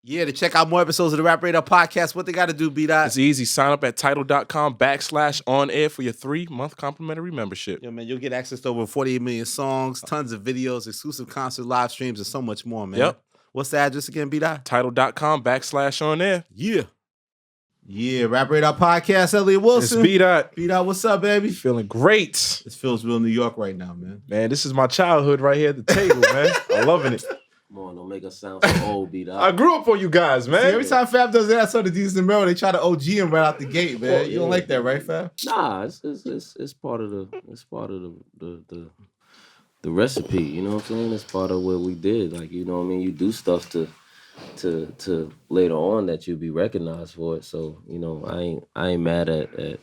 Yeah, to check out more episodes of the Rap Radar podcast, what they got to do, B-Dot? It's easy. Sign up at TIDAL.com/on-air for your 3-month complimentary membership. Yo, man, you'll get access to over 48 million songs, tons of videos, exclusive concert live streams, and so much more, man. Yep. What's the address again, B-Dot? TIDAL.com/on-air. Yeah, Rap Radar podcast, Elliot Wilson. It's B-Dot. B-Dot, what's up, baby? Feeling great. This feels real New York right now, man. Man, this is my childhood right here at the table, man. I'm loving it. Come on, don't make us sound so old, B-Dot. I grew up on you guys, man. See, every time Fab does that, I saw the D's in the mirror, they try to OG him right out the gate, man. You don't like that, right, Fab? Nah, it's part of the recipe. You know what I'm saying? It's part of what we did. Like, you know what I mean? You do stuff to later on that you'll be recognized for it. So, you know, I ain't mad at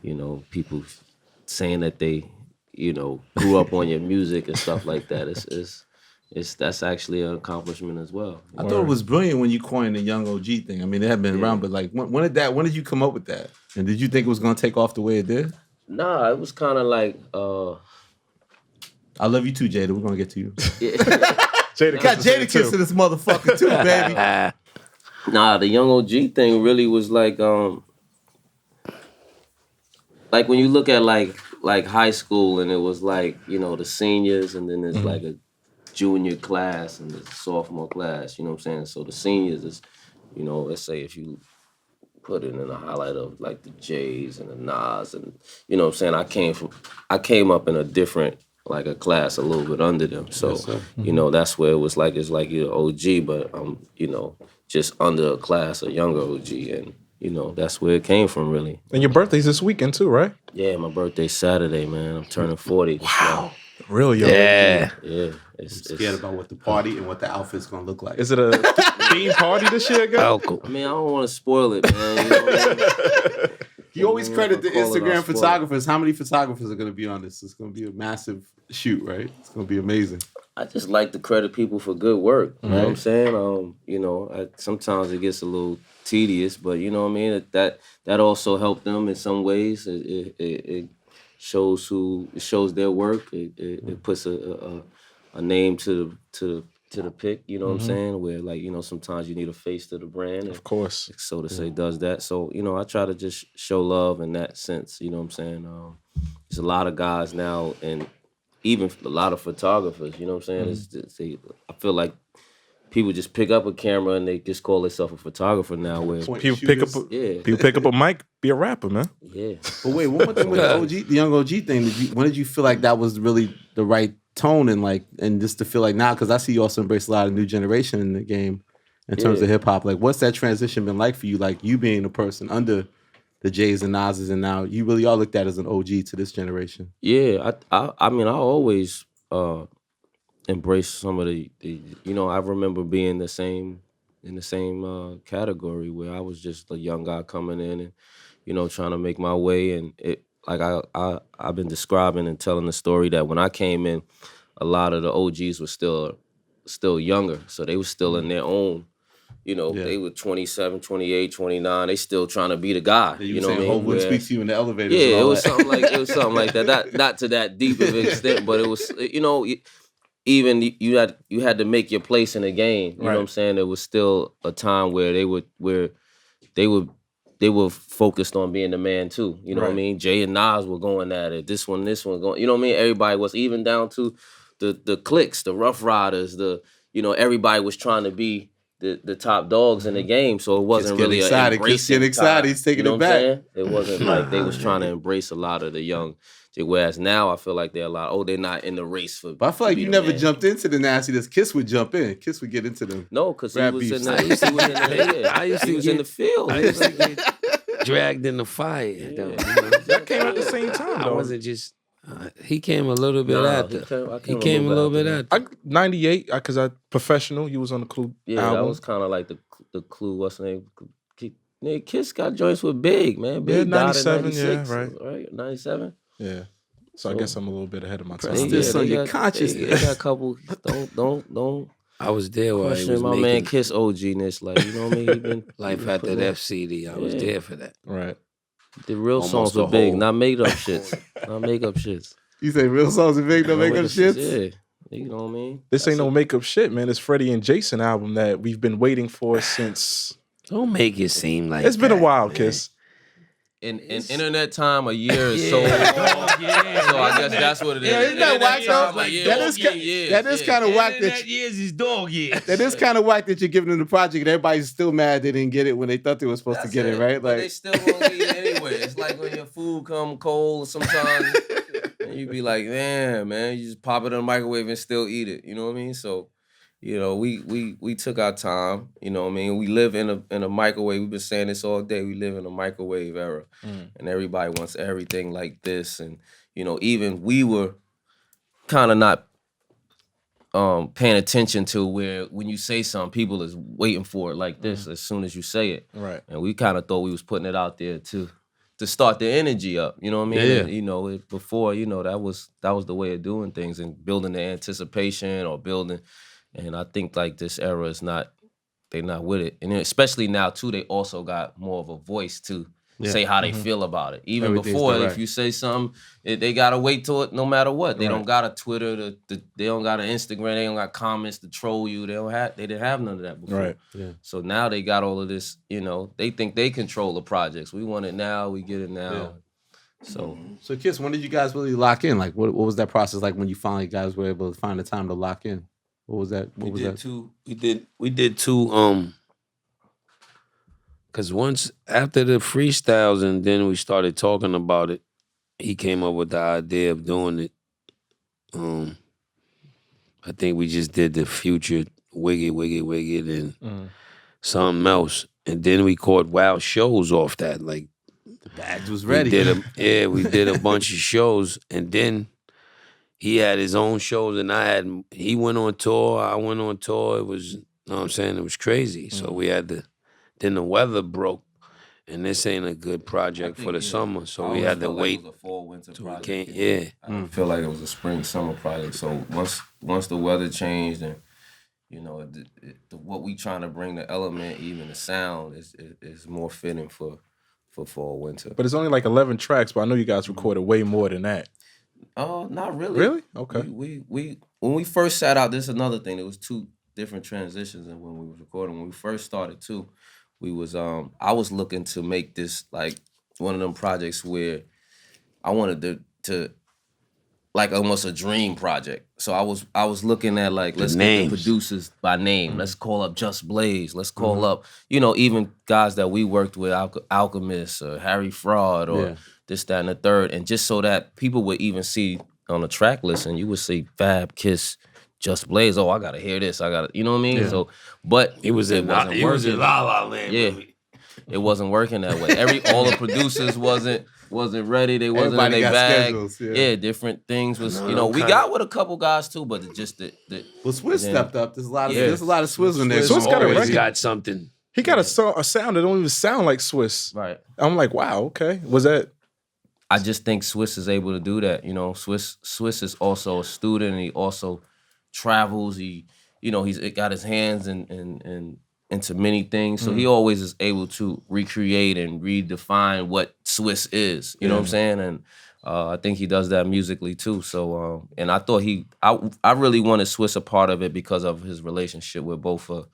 you know, people saying that they, you know, grew up on your music and stuff like that. That's actually an accomplishment as well. I thought it was brilliant when you coined the Young OG thing. I mean, it had been around, but like, when did you come up with that? And did you think it was gonna take off the way it did? Nah, it was kind of like. I love you too, Jada. We're gonna get to you. Yeah. Jadakiss Got Jadakiss in this motherfucker too, baby. Nah, the Young OG thing really was like when you look at like high school and it was like, you know, the seniors and then there's like a junior class and the sophomore class, you know what I'm saying? So the seniors is, you know, let's say if you put it in a highlight of like the J's and the Nas and, you know what I'm saying? I came up in a different, like a class a little bit under them. So, you know, that's where it was like, it's like you're OG, but I'm, you know, just under a class, a younger OG. And, you know, that's where it came from, really. And your birthday's this weekend, too, right? Yeah, my birthday's Saturday, man. I'm turning 40. Wow. Real young. Yeah. I'm scared about what the party and what the outfit's gonna look like. Is it a theme party this year, guys? I mean, I don't want to spoil it, man. You know what I mean? You always credit the Instagram photographers. How many photographers are going to be on this? It's going to be a massive shoot, right? It's going to be amazing. I just like to credit people for good work. You know what I'm saying? You know, sometimes it gets a little tedious, but you know what I mean? That also helped them in some ways. It shows their work. It puts a name to the pick, you know what I'm saying? Where, like, you know, sometimes you need a face to the brand. Of course. So to say, does that. So, you know, I try to just show love in that sense, you know what I'm saying? There's a lot of guys now, and even a lot of photographers, you know what I'm saying? I feel like people just pick up a camera and they just call themselves a photographer now. Where people pick up a mic, be a rapper, man. Yeah. But wait, one more thing with the Young OG thing. When did you feel like that was really the right tone and just to feel like now, because I see you also embrace a lot of new generation in the game in terms of hip hop. Like, what's that transition been like for you? Like, you being a person under the J's and Nas's, and now you really are looked at as an OG to this generation. Yeah, I mean, I always embrace some of the you know, I remember being in the same category where I was just a young guy coming in and, you know, trying to make my way. And it, like I've been describing and telling the story that when I came in, a lot of the OGs were still younger. So they were still in their own, you know, they were 27, 28, 29. They still trying to be the guy. You know what I mean? Hope wouldn't speak to you in the elevator. Yeah, it was something like that. Not to that deep of an extent, but it was, you know, even you had to make your place in the game. You know what I'm saying? There was still a time where they were focused on being the man too. You know what I mean? Jay and Nas were going at it. This one going. You know what I mean? Everybody was, even down to the cliques, the Rough Riders, you know, everybody was trying to be the top dogs in the game. So it wasn't really excited. Just get excited. He's taking it back. It wasn't like they was trying to embrace a lot of the young. Whereas now I feel like they're they're not in the race for. But I feel like you never jumped into the nastiness. Kiss would jump in. Kiss would get into them. No, because he was in the field. I used to get dragged in the fire. That came at the same time, though. I wasn't just. He came a little bit after. He came a little bit after. 98, because I professional. He was on the Clue album. That was kind of like the Clue. What's the name? Kiss got joints with Big, man. Big 97, right? 97. Yeah. So I guess I'm a little bit ahead of my time. This on your consciousness. They got a couple. Don't. I was there while he was my making man Kiss OG-ness. Like, you know what I mean? Life After That CD. I was there for that. Right. The real songs were big, not made up shits. Not make up shits. You say real songs are big, don't make up shits? You know what I mean? This ain't no makeup shit, man. It's Freddie and Jason album that we've been waiting for since. Don't make it seem like it's been a while, man. Kiss. In internet time, a year is so long. So I guess that's what it is. Yeah, isn't that whack though? That is kind of whack. That years is dog years. That is kind of whack that you're giving them the project and everybody's still mad they didn't get it when they thought they were supposed to get it, right? But they still won't eat it anyway. It's like when your food come cold sometimes, and you be like, damn, man, you just pop it in the microwave and still eat it. You know what I mean? So, you know, we took our time. You know what I mean? We live in a microwave. We've been saying this all day. We live in a microwave era, and everybody wants everything like this. And you know, even we were kind of not paying attention to where when you say something, people is waiting for it like this as soon as you say it. Right. And we kind of thought we was putting it out there to start the energy up. You know what I mean? Yeah. And, you know, before, you know, that was the way of doing things and building the anticipation or building. And I think like this era is they're not with it. And especially now too, they also got more of a voice to say how they feel about it. Even before, if you say something, they gotta wait till it no matter what. They don't got a Twitter, they don't got an Instagram, they don't got comments to troll you. They didn't have none of that before. Right. Yeah. So now they got all of this, you know, they think they control the projects. We want it now, we get it now. So Kiss, when did you guys really lock in? Like, what was that process like when you finally guys were able to find the time to lock in? What was that? We did two. Because once after the freestyles and then we started talking about it, he came up with the idea of doing it. I think we just did the Future Wiggy and something else, and then we caught wild shows off that. Like The badge was ready. We did a bunch of shows, and then he had his own shows, and he went on tour, I went on tour. It was, you know what I'm saying, it was crazy. So we had to, then the weather broke, and this ain't a good project for the summer, so we had to wait. It was a fall winter till we project. can't, I didn't feel like it was a spring summer project. So once the weather changed and you know what we trying to bring, the element, even the sound is more fitting for fall winter. But it's only like 11 tracks, but I know you guys recorded way more than that. Oh, not really. Really? Okay. We when we first sat out, this is another thing. There was two different transitions and when we was recording. When we first started too, we was I was looking to make this like one of them projects where I wanted to like almost a dream project. So I was looking at like let's get the producers by name. Let's call up Just Blaze. Let's call up, you know, even guys that we worked with, Alchemist or Harry Fraud or this, that, and the third. And just so that people would even see on the track list and you would see Fab, Kiss, Just Blaze. Oh, I gotta hear this. I gotta, you know what I mean? Yeah. So, but it wasn't La La Land. Yeah, movie. It wasn't working that way. All the producers wasn't ready. They wasn't in their bag. Different things was. You know, we got with a couple guys too, but it just well, Swizz stepped up. There's a lot of Swizz in there. Swizz got a record. Got something. He got a sound that don't even sound like Swizz. Right. I'm like, wow, okay. Was that? I just think Swizz is able to do that. You know, Swizz is also a student. And he also travels. He, you know, he's got his hands in into many things. So he always is able to recreate and redefine what Swizz is. You know what I'm saying? And I think he does that musically too. So and I thought I really wanted Swizz a part of it because of his relationship with both for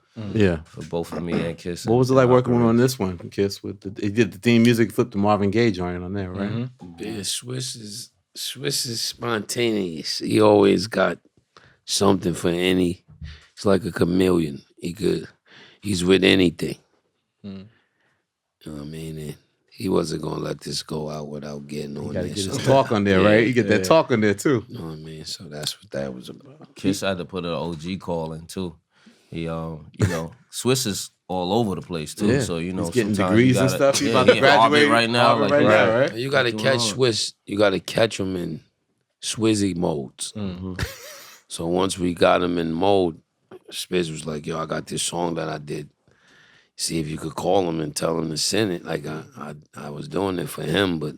both of me and Kiss. What was it like working on this one, Kiss? He did the theme music, flipped the Marvin Gaye joint on there, right? Yeah, Swizz is spontaneous. He always got something for any. He's like a chameleon. He's with anything. You know what I mean? And he wasn't gonna let this go out without getting on there. You gotta get his talk on there, right? You get that talk on there too. You know what I mean? So that's what that was about. Kiss had to put an OG call in too. He, you know, Swizz is all over the place too. Yeah. So you know, he's getting degrees and stuff. He's about to graduate right now. Like, right? You gotta catch Swizz. You gotta catch him in Swizzy modes. So once we got him in mode, Spitz was like, yo, I got this song that I did. See if you could call him and tell him to send it. Like I was doing it for him, but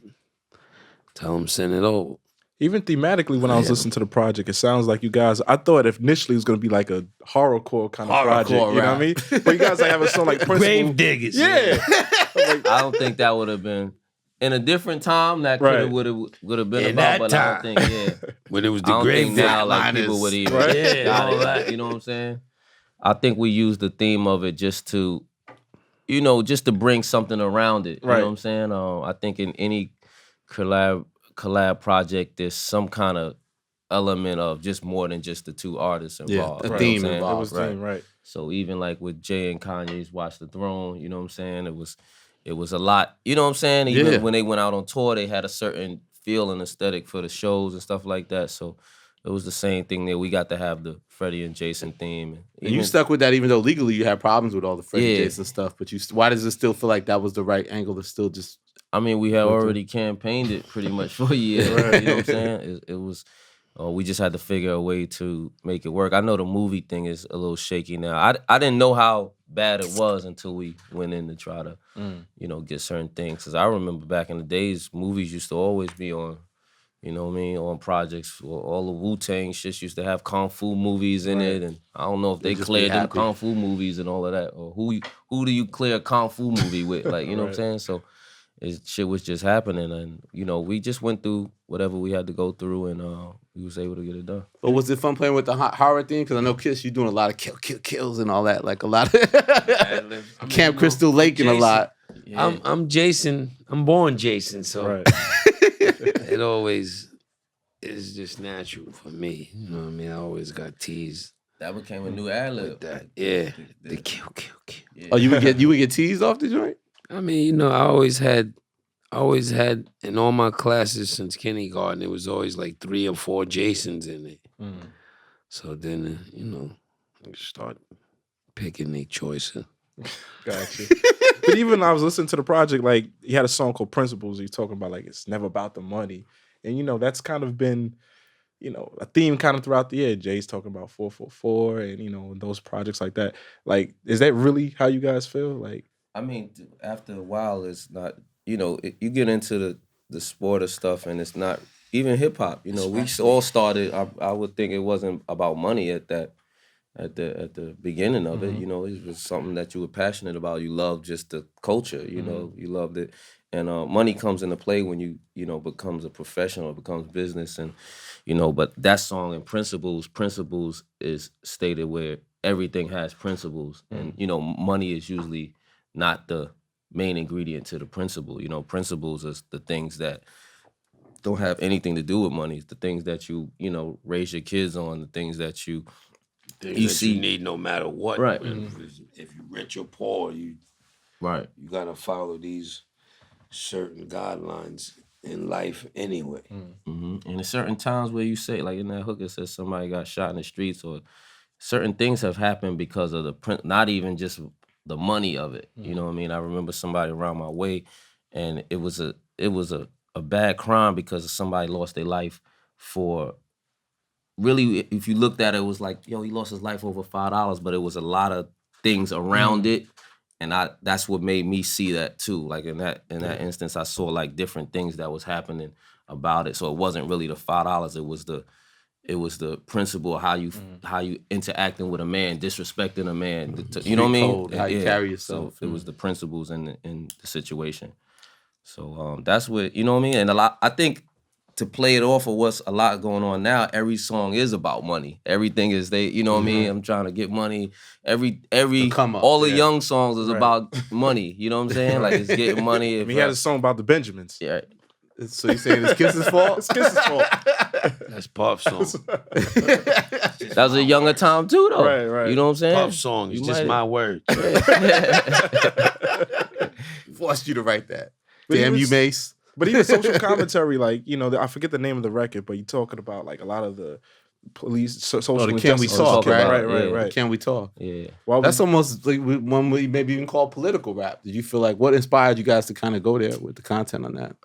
tell him send it over. Even thematically, when I was listening to the project, it sounds like you guys, I thought initially it was going to be like a horrorcore kind of project. You know what I mean? But you guys like have a song like Principle. Grave Diggers. Yeah. I don't think that would have been, in a different time, that could have would have been in about, that but time. I don't think, When it was I the don't grave think now like people Flatliners. would even Yeah, got all it. that. You know what I'm saying? I think we used the theme of it just to, just to bring something around it. You know what I'm saying? I think in any collab project, there's some kind of element of just more than just the two artists involved. a you know theme what I'm saying? involved. It was theme, right. So even like with Jay and Kanye's Watch the Throne, you know what I'm saying? It was a lot, you know what I'm saying? Even when they went out on tour, they had a certain feel and aesthetic for the shows and stuff like that. So it was the same thing there. We got to have the Freddie and Jason theme. And you stuck with that even though legally you had problems with all the Freddie Jason stuff. But why does it still feel like that was the right angle to still just... I mean, we had already campaigned it pretty much for a year. You know what I'm saying? It was... we just had to figure a way to make it work. I know the movie thing is a little shaky now. I didn't know how bad it was until we went in to try to, get certain things. Because I remember back in the days, movies used to always be on, you know what I mean, on projects. All the Wu-Tang shits used to have Kung Fu movies in it. And I don't know if they cleared them Kung Fu movies and all of that. Or who do you clear a Kung Fu movie with? Like, you know what I'm saying? So shit was just happening. And, we just went through whatever we had to go through and we was able to get it done. But was it fun playing with the horror theme? Because I know Kiss, you're doing a lot of kills and all that. Like a lot of Camp Crystal Lake and a lot. Yeah. I'm Jason. I'm born Jason, so it always is just natural for me. You know what I mean? I always got teased. That became a new ad-lib. The kill. Yeah. Oh, you would get teased off the joint? I mean, I always had in all my classes since kindergarten, it was always like 3 or 4 Jasons in it. So then, I start picking their choices. Gotcha. But even I was listening to the project, like, he had a song called Principles. He's talking about, like, it's never about the money. And, that's kind of been, a theme kind of throughout the year. Jay's talking about 444 and, those projects like that. Like, is that really how you guys feel? Like, I mean, after a while, it's not, you get into the sport of stuff and it's not, even hip hop, we all started, I would think it wasn't about money at the beginning of it, it was something that you were passionate about. You loved just the culture, you loved it. And money comes into play when you becomes a professional, becomes business. And, but that song in Principles is stated where everything has principles. And, money is usually not the main ingredient to the principle. Principles is the things that don't have anything to do with money. It's the things that you raise your kids on, the things that you see. You need no matter what. Right. If you're rich or poor, you gotta follow these certain guidelines in life anyway. And there's certain times where you say, like in that hook, it says somebody got shot in the streets, or certain things have happened because of not even just the money of it. You know what I mean? I remember somebody around my way, and it was a bad crime because somebody lost their life for, really, if you looked at it, it was like, he lost his life over $5, but it was a lot of things around it. And that's what made me see that too. Like in that instance, I saw like different things that was happening about it. So it wasn't really the $5. It was the principle of how you interacting with a man, disrespecting a man. You know what I mean? How you carry yourself. So it was the principles in the situation. So that's what, you know what I mean? And I think to play it off of what's a lot going on now, every song is about money. Everything is you know what I mean? I'm trying to get money. All the young songs is about money. You know what I'm saying? Like, it's getting money. He had a song about the Benjamins. Yeah. So you're saying it's Kiss's fault? It's Kiss's fault. That's Puff's song. That was a younger time too, though. Right. You know what I'm saying? Puff's song is just my word. Forced you to write that. Damn you, Mace. But even social commentary, like, I forget the name of the record, but you're talking about like a lot of the police, social Can We Talk, right? Right. Can We Talk? Yeah. That's almost like one we maybe even call political rap. Did you feel like, what inspired you guys to kind of go there with the content on that?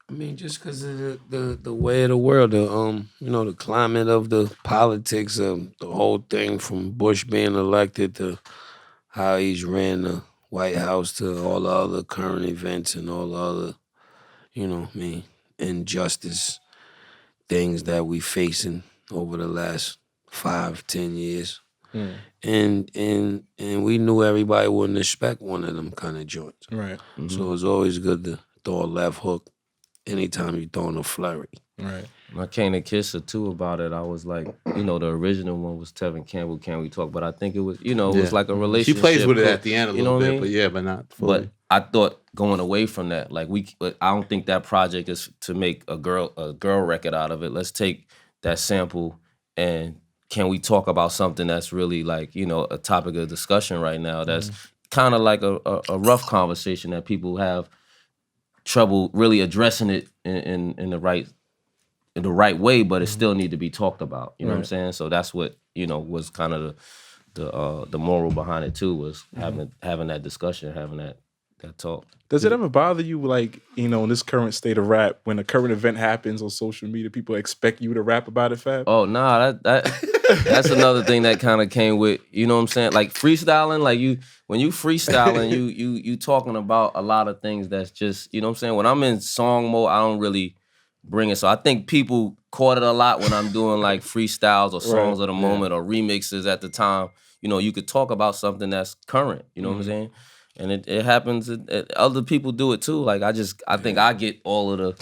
I mean, just because of the way of the world, the climate of the politics of the whole thing, from Bush being elected to how he's ran the White House to all the other current events and all the other, injustice things that we facing over the last 5-10 years. And we knew everybody wouldn't expect one of them kind of joints. Right. So it's always good to throw a left hook anytime you're throwing a flurry. Right. When I came to Kisser too about it, I was like, you know, the original one was Tevin Campbell, Can We Talk? But I think it was, you know, it was like a relationship. She plays with it at the end a you know little bit, what I mean? but yeah, but not fully. But I thought going away from that, like but I don't think that project is to make a girl record out of it. Let's take that sample and can we talk about something that's really like, you know, a topic of discussion right now that's kind of like a rough conversation that people have trouble really addressing it in the right way, but it still need to be talked about. You know what I'm saying? So that's what, you know, was kind of the moral behind it too, was having that discussion, having that talk. Does it ever bother you, like, you know, in this current state of rap, when a current event happens on social media, people expect you to rap about it, Fab? Oh, nah, that's another thing that kind of came with, you know what I'm saying? Like freestyling, like when you freestyling, you talking about a lot of things that's just, you know what I'm saying? When I'm in song mode, I don't really bring it. So I think people caught it a lot when I'm doing like freestyles or songs of the moment or remixes at the time. You know, you could talk about something that's current, you know what I'm saying? And it happens, other people do it too. Like I think I get all of the,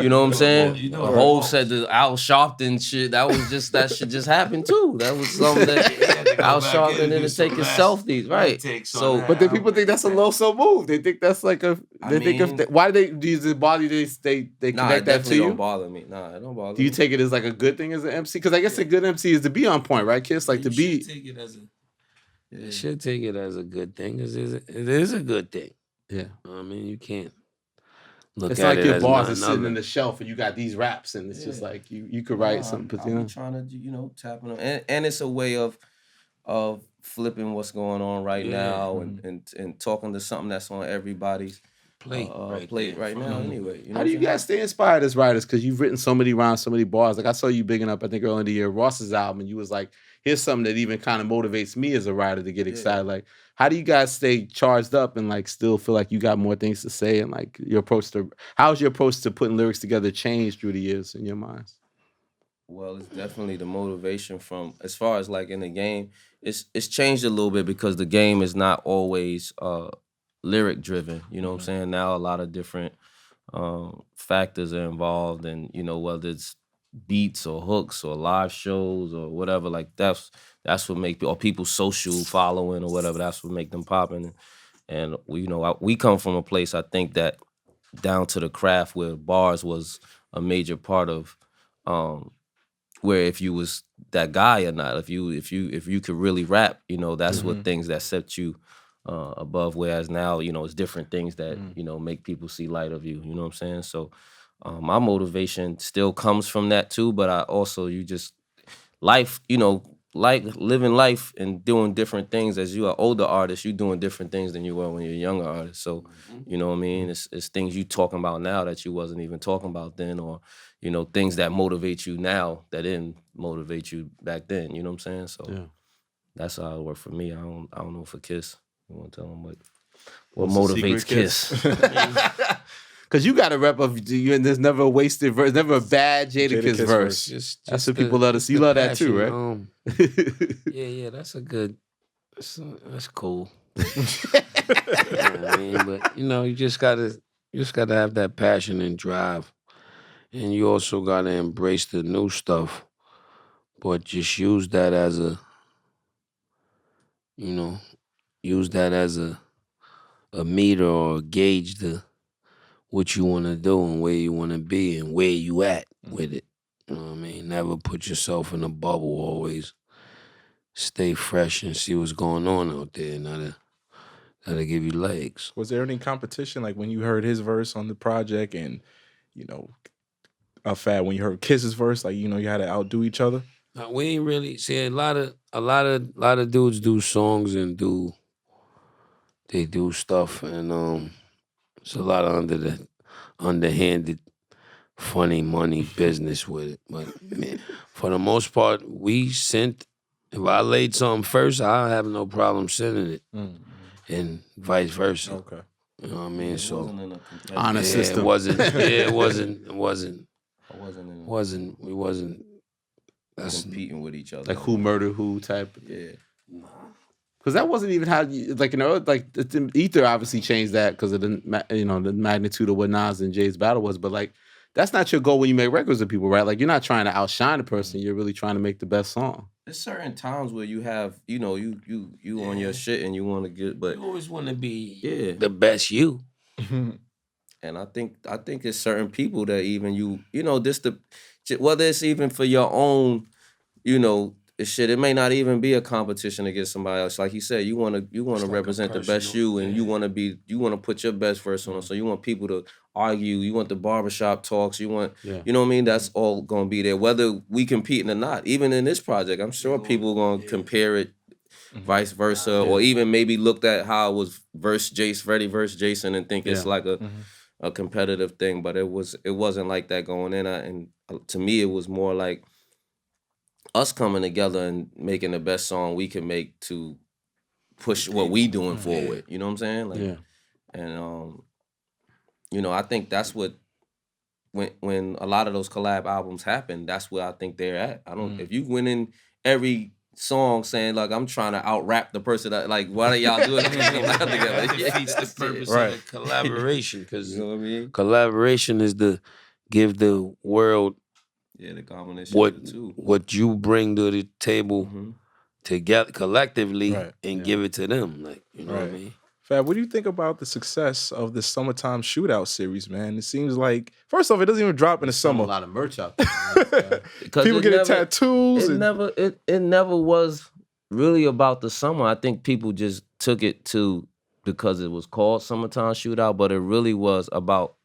you know what I'm saying? You know, Hov said the Al Sharpton shit, that shit just happened too. That was something that Al Sharpton didn't take his selfies, right? So, but then people think that's a low-so move. They think that's like why do they use the body they connect that to you? Don't bother me. Nah, it don't bother me. Do you take it as like a good thing as an MC? Because I guess a good MC is to be on point, right, Kiss? Like to be. You should take it as a good thing, because it is a good thing. Yeah. I mean, you can't look it's at like it your as bars are sitting in the shelf and you got these raps and it's just like you could write something. I'm trying to, you know, tapping them. And it's a way of flipping what's going on right now and talking to something that's on everybody's plate right now anyway. You know how do you guys stay inspired as writers? Because you've written so many rhymes, so many bars. Like I saw you bigging up, I think earlier in the year, Ross's album, and you was like, here's something that even kind of motivates me as a writer to get excited. Like, how do you guys stay charged up and like still feel like you got more things to say? And like how's your approach to putting lyrics together changed through the years in your minds? Well, it's definitely the motivation from, as far as like in the game, it's changed a little bit because the game is not always lyric driven. You know what I'm saying? Now a lot of different factors are involved, and you know, whether it's beats or hooks or live shows or whatever, like that's what make people's social following or whatever, that's what make them popping. And we, you know, we come from a place, I think, that down to the craft where bars was a major part of where if you was that guy or not, if you could really rap, you know, that's what things that set you above. Whereas now, you know, it's different things that you know make people see light of you. You know what I'm saying? So my motivation still comes from that too. But I also, life, you know, like living life and doing different things. As you are older artist, you doing different things than you were when you're a younger artist. So you know what I mean? It's things you talking about now that you wasn't even talking about then, or you know, things that motivate you now that didn't motivate you back then. You know what I'm saying? So that's how it worked for me. I don't know for Kiss. You want to tell them what motivates Kiss? Because you got a rep of you, and there's never a wasted verse, never a bad Jadakiss verse. That's what people love to see. You love that too, right? Yeah, that's cool. You know what I mean? But you know, you just gotta have that passion and drive, and you also gotta embrace the new stuff, but just use that as a meter or a gauge to what you want to do and where you want to be and where you at with it. You know what I mean? Never put yourself in a bubble. Always stay fresh and see what's going on out there. That'll give you legs. Was there any competition, like when you heard his verse on the project, and you know, Fab, when you heard Kiss's verse, like, you know, you had to outdo each other? We ain't really see a lot of dudes do songs and they do stuff, and it's a lot of underhanded, funny money business with it. But man, for the most part, if I laid something first, I have no problem sending it, and vice versa. Okay, you know what I mean. It so honest system. It wasn't. We wasn't. That's competing with each other. Like who murdered who type. Yeah. Because that wasn't even how you, like, you know, like Ether obviously changed that because of the, you know, the magnitude of what Nas and Jay's battle was. But like that's not your goal when you make records with people, right? Like you're not trying to outshine a person. You're really trying to make the best song. There's certain times where you have, you know, you on your shit and you want to get, but you always want to be the best you. And I think it's certain people that even you know, whether it's even for your own, you know, shit, it may not even be a competition against somebody else. Like he said, you want to represent the best you, and you want to put your best verse on. So you want people to argue. You want the barbershop talks. You want, you know what I mean? That's all gonna be there, whether we competing or not. Even in this project, I'm sure people are gonna compare it, vice versa, or even maybe looked at how it was Freddie versus Jason, and think it's like a competitive thing. But it wasn't like that going in. And to me, it was more like us coming together and making the best song we can make to push what we doing forward. You know what I'm saying? Like, and you know, I think that's what when a lot of those collab albums happen, that's where I think they're at. I don't if you went in every song saying like I'm trying to out rap the person that like why are y'all doing collab together? It defeats the purpose of the collaboration, because you know what I mean? Collaboration is to give the world the combination of the two. What you bring to the table together collectively and give it to them. Like, you know what I mean? Fab, what do you think about the success of the Summertime Shootout series, man? It seems like, first off, it doesn't even drop in the summer. A lot of merch out there. People getting tattoos. It never was really about the summer. I think people just took it to because it was called Summertime Shootout, but it really was about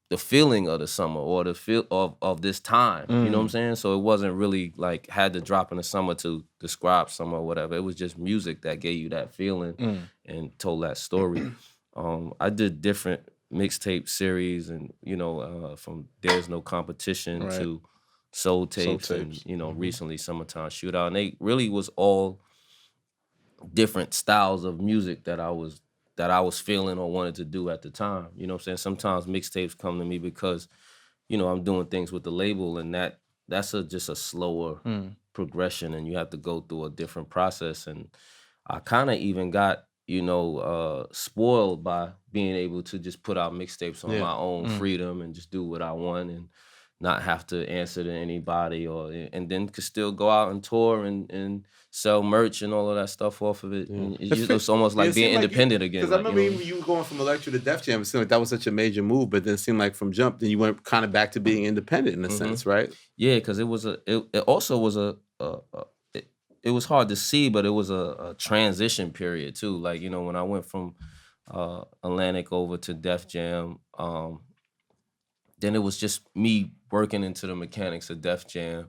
the feeling of the summer or the feel of this time. You know what I'm saying? So it wasn't really like had to drop in the summer to describe summer or whatever. It was just music that gave you that feeling and told that story. I did different mixtape series, and you know, from There's No Competition to Soul Tapes, and you know, recently Summertime Shootout, and they really was all different styles of music that I was feeling or wanted to do at the time. You know what I'm saying? Sometimes mixtapes come to me because, you know, I'm doing things with the label, and that's just a slower progression, and you have to go through a different process. And I kind of even got, you know, spoiled by being able to just put out mixtapes on my own freedom and just do what I want and not have to answer to anybody, and then could still go out and tour and sell merch and all of that stuff off of it. And it's almost like being independent again. Because I remember even you were going from Electra to Def Jam, it seemed like that was such a major move, but then it seemed like from Jump, then you went kind of back to being independent in a sense, right? Yeah, because it also was it was hard to see, but it was a transition period too. Like, you know, when I went from Atlantic over to Def Jam, then it was just me working into the mechanics of Def Jam.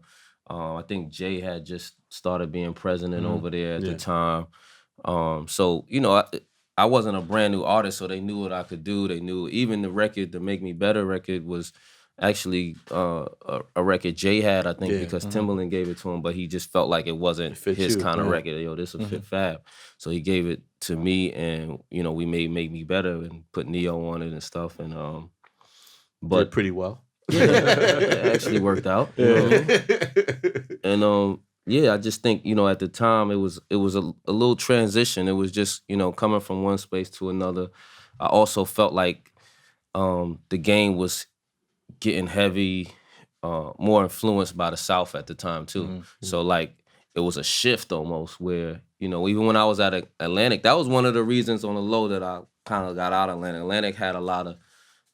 I think Jay had just started being president over there at the time. So, you know, I wasn't a brand new artist, so they knew what I could do. They knew even the record, the Make Me Better record, was actually a record Jay had, I think, because Timbaland gave it to him, but he just felt like it wasn't his kind of record. Yo, this would fit Fab. So he gave it to me, and, you know, we made Make Me Better and put Neo on it and stuff. And but did pretty well. Yeah, it actually worked out. You know what I mean? And I just think, you know, at the time it was a little transition. It was just, you know, coming from one space to another. I also felt like the game was getting heavy, more influenced by the South at the time too. So like it was a shift almost where, you know, even when I was at Atlantic, that was one of the reasons on the low that I kind of got out of Atlantic. Atlantic had a lot of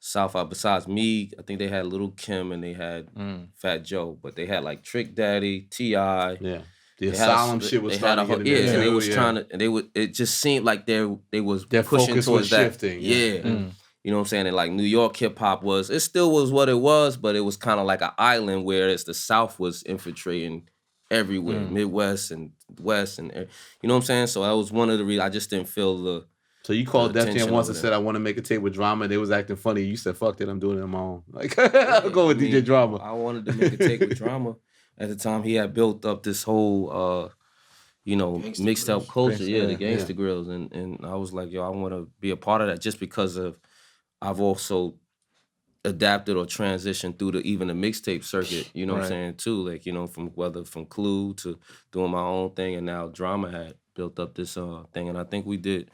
South out. Besides me, I think they had Lil' Kim and they had Fat Joe, but they had like Trick Daddy, T.I. Yeah. The Asylum shit was starting to get and they was trying to, and it just seemed like they was their pushing focus towards was that. Shifting. You know what I'm saying? And like New York hip hop it still was what it was, but it was kind of like an island, whereas the South was infiltrating everywhere, Midwest and West, and you know what I'm saying? So that was one of the reasons I just didn't feel the. So you called Def Jam once and said, I want to make a tape with Drama. They was acting funny. You said, fuck that, I'm doing it on my own. Like, I'll go with DJ Drama. I wanted to make a tape with Drama. At the time, he had built up this whole, you know, mixed up culture. The Gangsta Grills. And I was like, yo, I want to be a part of that just because of I've also adapted or transitioned through even the mixtape circuit, you know what I'm saying, too. Like, you know, from Clue to doing my own thing, and now Drama had built up this thing. And I think we did,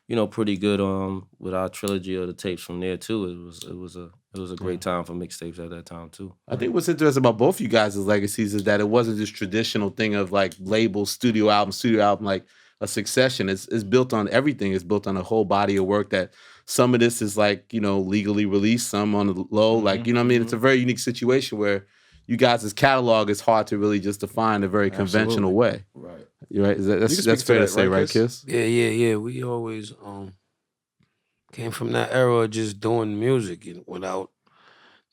you know, pretty good with our trilogy of the tapes from there too. It was It was a great time for mixtapes at that time too. I think what's interesting about both you guys' legacies is that it wasn't this traditional thing of like label, studio album, like a succession. It's built on everything. It's built on a whole body of work that some of this is like, legally released, some on the low. Like, you know what I mean? It's a very unique situation where you guys' catalog is hard to really just define a very conventional way. Right. You're right. That's fair to say, right, Kiss? Yeah. We always came from that era of just doing music and without.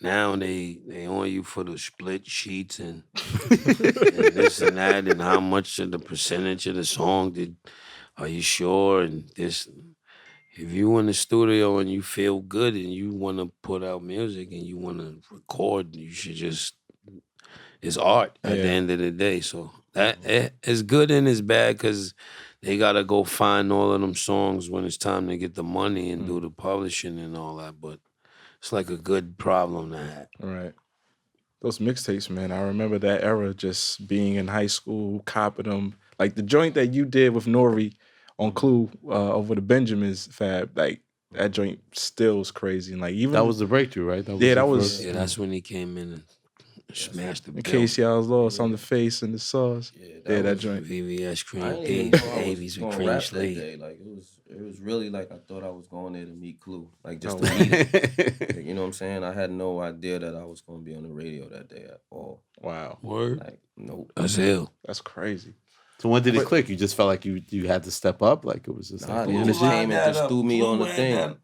Now they on you for the split sheets and this and that and how much of the percentage of the song are you sure and this. If you in the studio and you feel good and you want to put out music and you want to record, you should just. It's art at the end of the day. So that it's good and it's bad because they gotta go find all of them songs when it's time to get the money and do the publishing and all that. But it's like a good problem to have. Right. Those mixtapes, man. I remember that era just being in high school, copping them. Like the joint that you did with Nori on Clue over the Benjamins Fab, like that joint still is crazy. And like even that was the breakthrough, right? That was Yeah, that's when he came in and smashed the in bill. case y'all was lost on the face and the sauce. Yeah, that joint. VVS cream, I didn't even know I was babies with gonna cream rap that sleeve. day. Like it was really like I thought I was going there to meet Clue, like just to meet him. Like, you know what I'm saying? I had no idea that I was going to be on the radio that day at all. Wow. Word. Like nope. That's ill. That's crazy. So when did it click? You just felt like you had to step up? Like it was just Nah, like they the just energy? came and just threw me on the thing.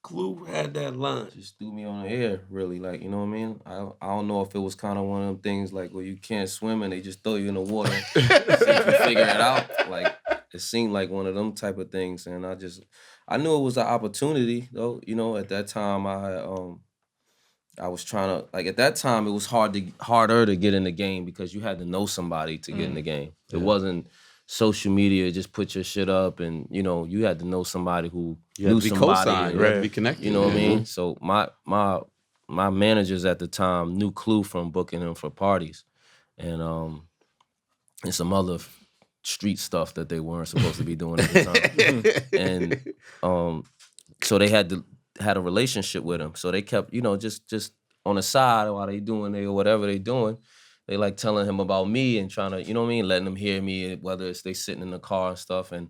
Clue had that line. Just threw me on the air, really. Like, you know what I mean? I don't know if it was kind of one of them things like where you can't swim and they just throw you in the water. See if you figure it out. Like, it seemed like one of them type of things. And I knew it was an opportunity, though. You know, at that time, I was trying to, like, at that time, it was harder to get in the game because you had to know somebody to get in the game. It wasn't social media, just put your shit up and, you had to know somebody who knew somebody. You had to be connected. You know what I mean? So my managers at the time knew Clue from booking him for parties and some other street stuff that they weren't supposed to be doing at the time. And so they had a relationship with him. So they kept, just on the side while they doing or whatever they doing, they like telling him about me and trying to, letting him hear me, whether it's they sitting in the car and stuff. And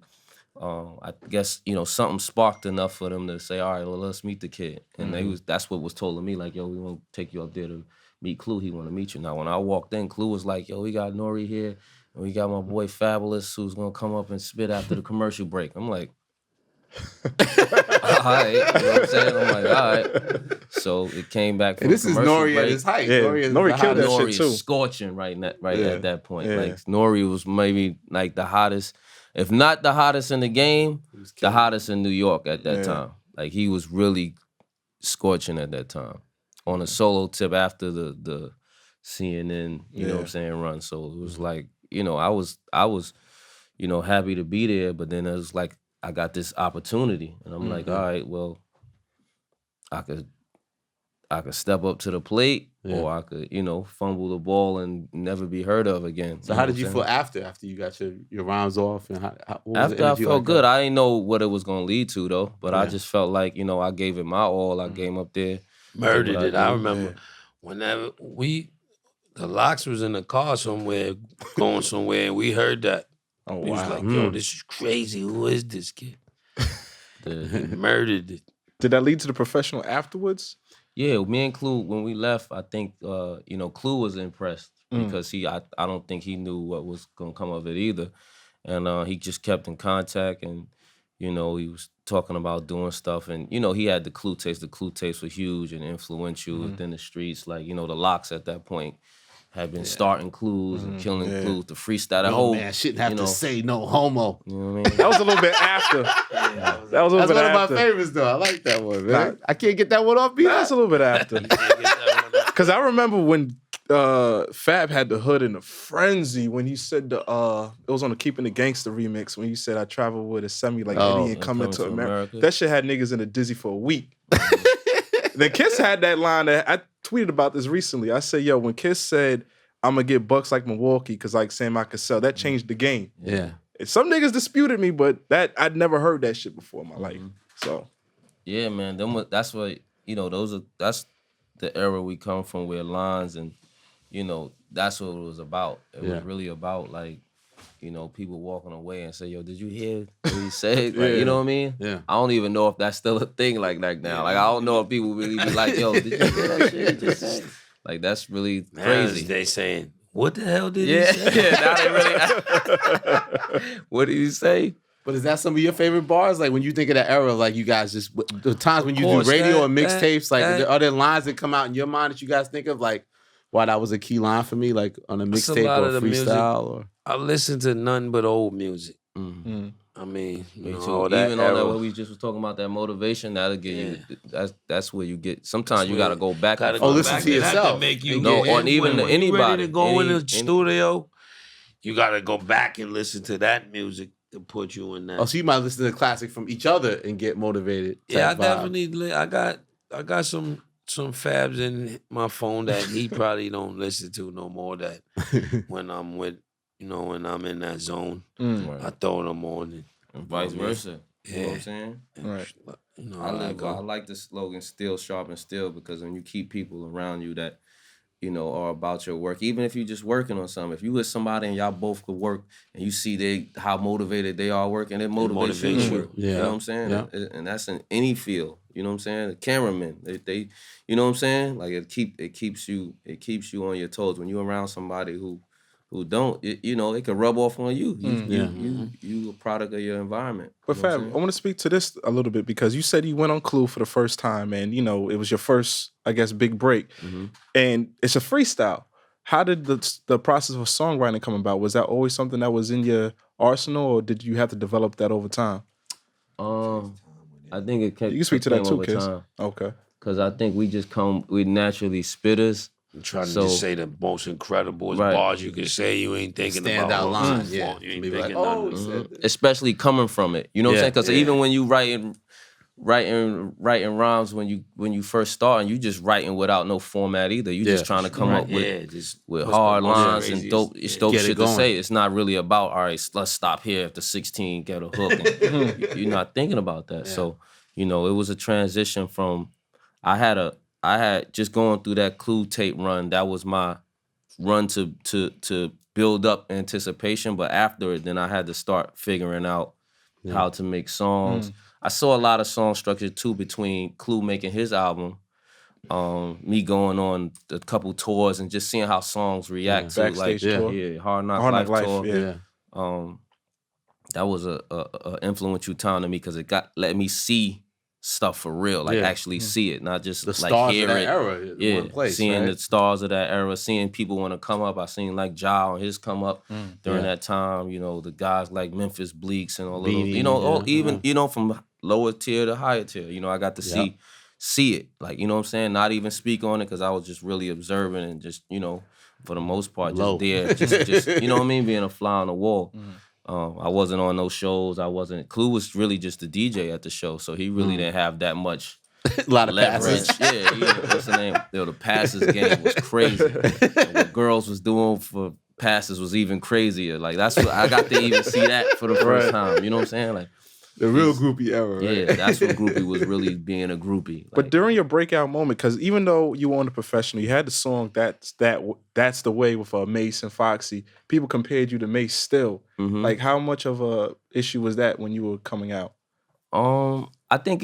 I guess, something sparked enough for them to say, all right, well, let's meet the kid. And that's what was told to me, like, yo, we want to take you up there to meet Clue. He want to meet you. Now, when I walked in, Clue was like, yo, we got Nori here. And we got my boy Fabolous who's going to come up and spit after the commercial break. I'm like, all right. You know what I'm saying? I'm like, all right. So it came back from And this is Nori break. at his height. Yeah. Nori killed that Nori shit too. is scorching right at that point. Yeah. Like Nori was maybe like the hottest, if not the hottest in the game, the hottest in New York at that time. Like he was really scorching at that time on a solo tip after the CNN, you know what I'm saying, run. So it was like, I was happy to be there, but then it was like I got this opportunity, and I'm like, all right, well, I could step up to the plate, or I could, fumble the ball and never be heard of again. So how did you feel after you got your rounds off? And what was After the I energy felt like good, that? I didn't know what it was gonna lead to though, but I just felt like, I gave it my all. I came up there, Murdered did it. I remember whenever the Locks was in the car somewhere, going somewhere, and we heard that. Oh, We was wow. like, yo, this is crazy. Who is this kid? He murdered it. Did that lead to the professional afterwards? Yeah, me and Clue, when we left, I think, Clue was impressed because I don't think he knew what was going to come of it either. And he just kept in contact and, he was talking about doing stuff. And, he had the Clue tapes. The Clue tapes were huge and influential within the streets. Like, the Locks at that point had been starting Clues and killing Clues, the freestyle, the whole... man, shouldn't have to say no homo. You know what I mean? That was a little bit after. That was a little That's bit one of after. my favorites, though. I like that one, man. I can't get that one off me. That's a little bit after. Because I remember when Fab had the hood in a frenzy when he said it was on the Keeping the Gangster remix when you said I travel with a semi like Eddie and coming to America. That shit had niggas in a dizzy for a week. Then Kiss had that line that I tweeted about this recently. I said, yo, when Kiss said I'm gonna get bucks like Milwaukee because like Sam I could sell, that changed the game. Yeah. And some niggas disputed me, but that I'd never heard that shit before in my life. So Yeah, man. That's what that's the era we come from, where lines and, you know, that's what it was about. It was really about, like, you know, people walking away and say, yo, did you hear what he said? Like, you know what I mean? Yeah. I don't even know if that's still a thing like now. Like, I don't know if people really be like, yo, did you hear that shit he just said? Like, that's really crazy. They saying, what the hell did he say? Yeah, now they really... What did he say? But is that some of your favorite bars? Like when you think of that era, like you guys just the times when you do course, radio or that- mixtapes, like that- are there lines that come out in your mind that you guys think of, like, wow, that was a key line for me, like on a That's a mixtape lot or of the freestyle or I listen to nothing but old music. Mm-hmm. I mean, Me you know, too. all that Even on that, era. what we just was talking about, that motivation, that'll get you. That's where you get. Sometimes you where gotta go back. Gotta and go forth. listen back. to It have yourself. make you No, get or in. even when anybody. you ready to go in the Any- studio, you gotta go back and listen to that music to put you in that. oh, so you might listen to the classic from each other and get motivated. Yeah, I type vibe. definitely. I got some fabs in my phone that he probably don't listen to no more. That when I'm with, you know, when I'm in that zone, Right. I throw them on. And vice versa. You know what I'm saying? Right. You know, I like the slogan "Still Sharp and Still," because when you keep people around you that, you know, are about your work, even if you're just working on something, if you with somebody and y'all both could work and you see how motivated they are working, it motivates you to work. Yeah. You know what I'm saying? Yeah. And that's in any field. You know what I'm saying? The cameramen, they you know what I'm saying? Like it keeps you on your toes when you're around somebody who don't, you know, it could rub off on you. You a product of your environment. But you know what I'm Fab, saying? I want to speak to this a little bit because you said you went on Clue for the first time, and you know it was your first, I guess, big break, and it's a freestyle. How did the process of songwriting come about? Was that always something that was in your arsenal, or did you have to develop that over time? I think it came. You can speak to that too, over Kiss. time. Okay. Cause I think we naturally spitters. I'm trying to So- just say the most incredible Right. bars you can say. You ain't thinking Stand about out what line, was yeah. on. You ain't Be like, thinking oh, nothing. he said that. Especially coming from it. You know what I'm Yeah, saying? Because yeah. even when you writing rhymes when you first start, and you just writing without no format either. You just Yeah. trying to come up with Yeah, just with what's the hard most lines and craziest- dope. It's dope Get it shit to going. say. It's not really about, all right, let's stop here after 16, get a hook. And you're not thinking about that. So, you know, it was a transition from I had just going through that Clue tape run. That was my run to build up anticipation. But after it, then I had to start figuring out how to make songs. I saw a lot of song structure too between Clue making his album, me going on a couple tours and just seeing how songs react to Backstage tour. Hard Knock Hard Life Knock Life, tour. yeah. That was a influential time to me because it let me see stuff for real, like actually see it, not just The like stars hear of that it. era in Yeah, one place, seeing right? the stars of that era, seeing people want to come up. I seen like Ja and his come up during that time. You know, the guys like Memphis Bleaks and all of those. Beanie, You know, yeah, even you know, from lower tier to higher tier. You know, I got to see it. Like, you know what I'm saying? Not even speak on it because I was just really observing and just, you know, for the most part, Low. just there, just you know what I mean, being a fly on the wall. I wasn't on those shows. Clue was really just the DJ at the show, so he really didn't have that much A lot of leverage. passes. Yeah, what's the name? Yo, the passes game was crazy. And what girls was doing for passes was even crazier. Like that's what I got to even see that for the first time. You know what I'm saying? Like, The real groupie era, right? yeah, that's when groupie was really being a groupie. But Like, during your breakout moment, because even though you weren't a professional, you had the song that's the way with Mace and Foxy. People compared you to Mace still. Like, how much of a issue was that when you were coming out? I think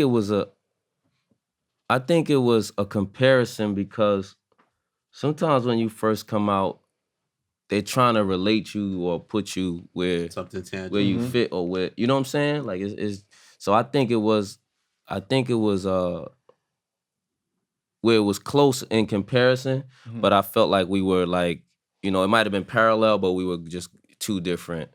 it was a comparison because sometimes when you first come out, they're trying to relate you or put you where Something tangible. where you fit or where, you know what I'm saying? Like it's so I think it was where it was close in comparison, but I felt like we were like, you know, it might have been parallel, but we were just two different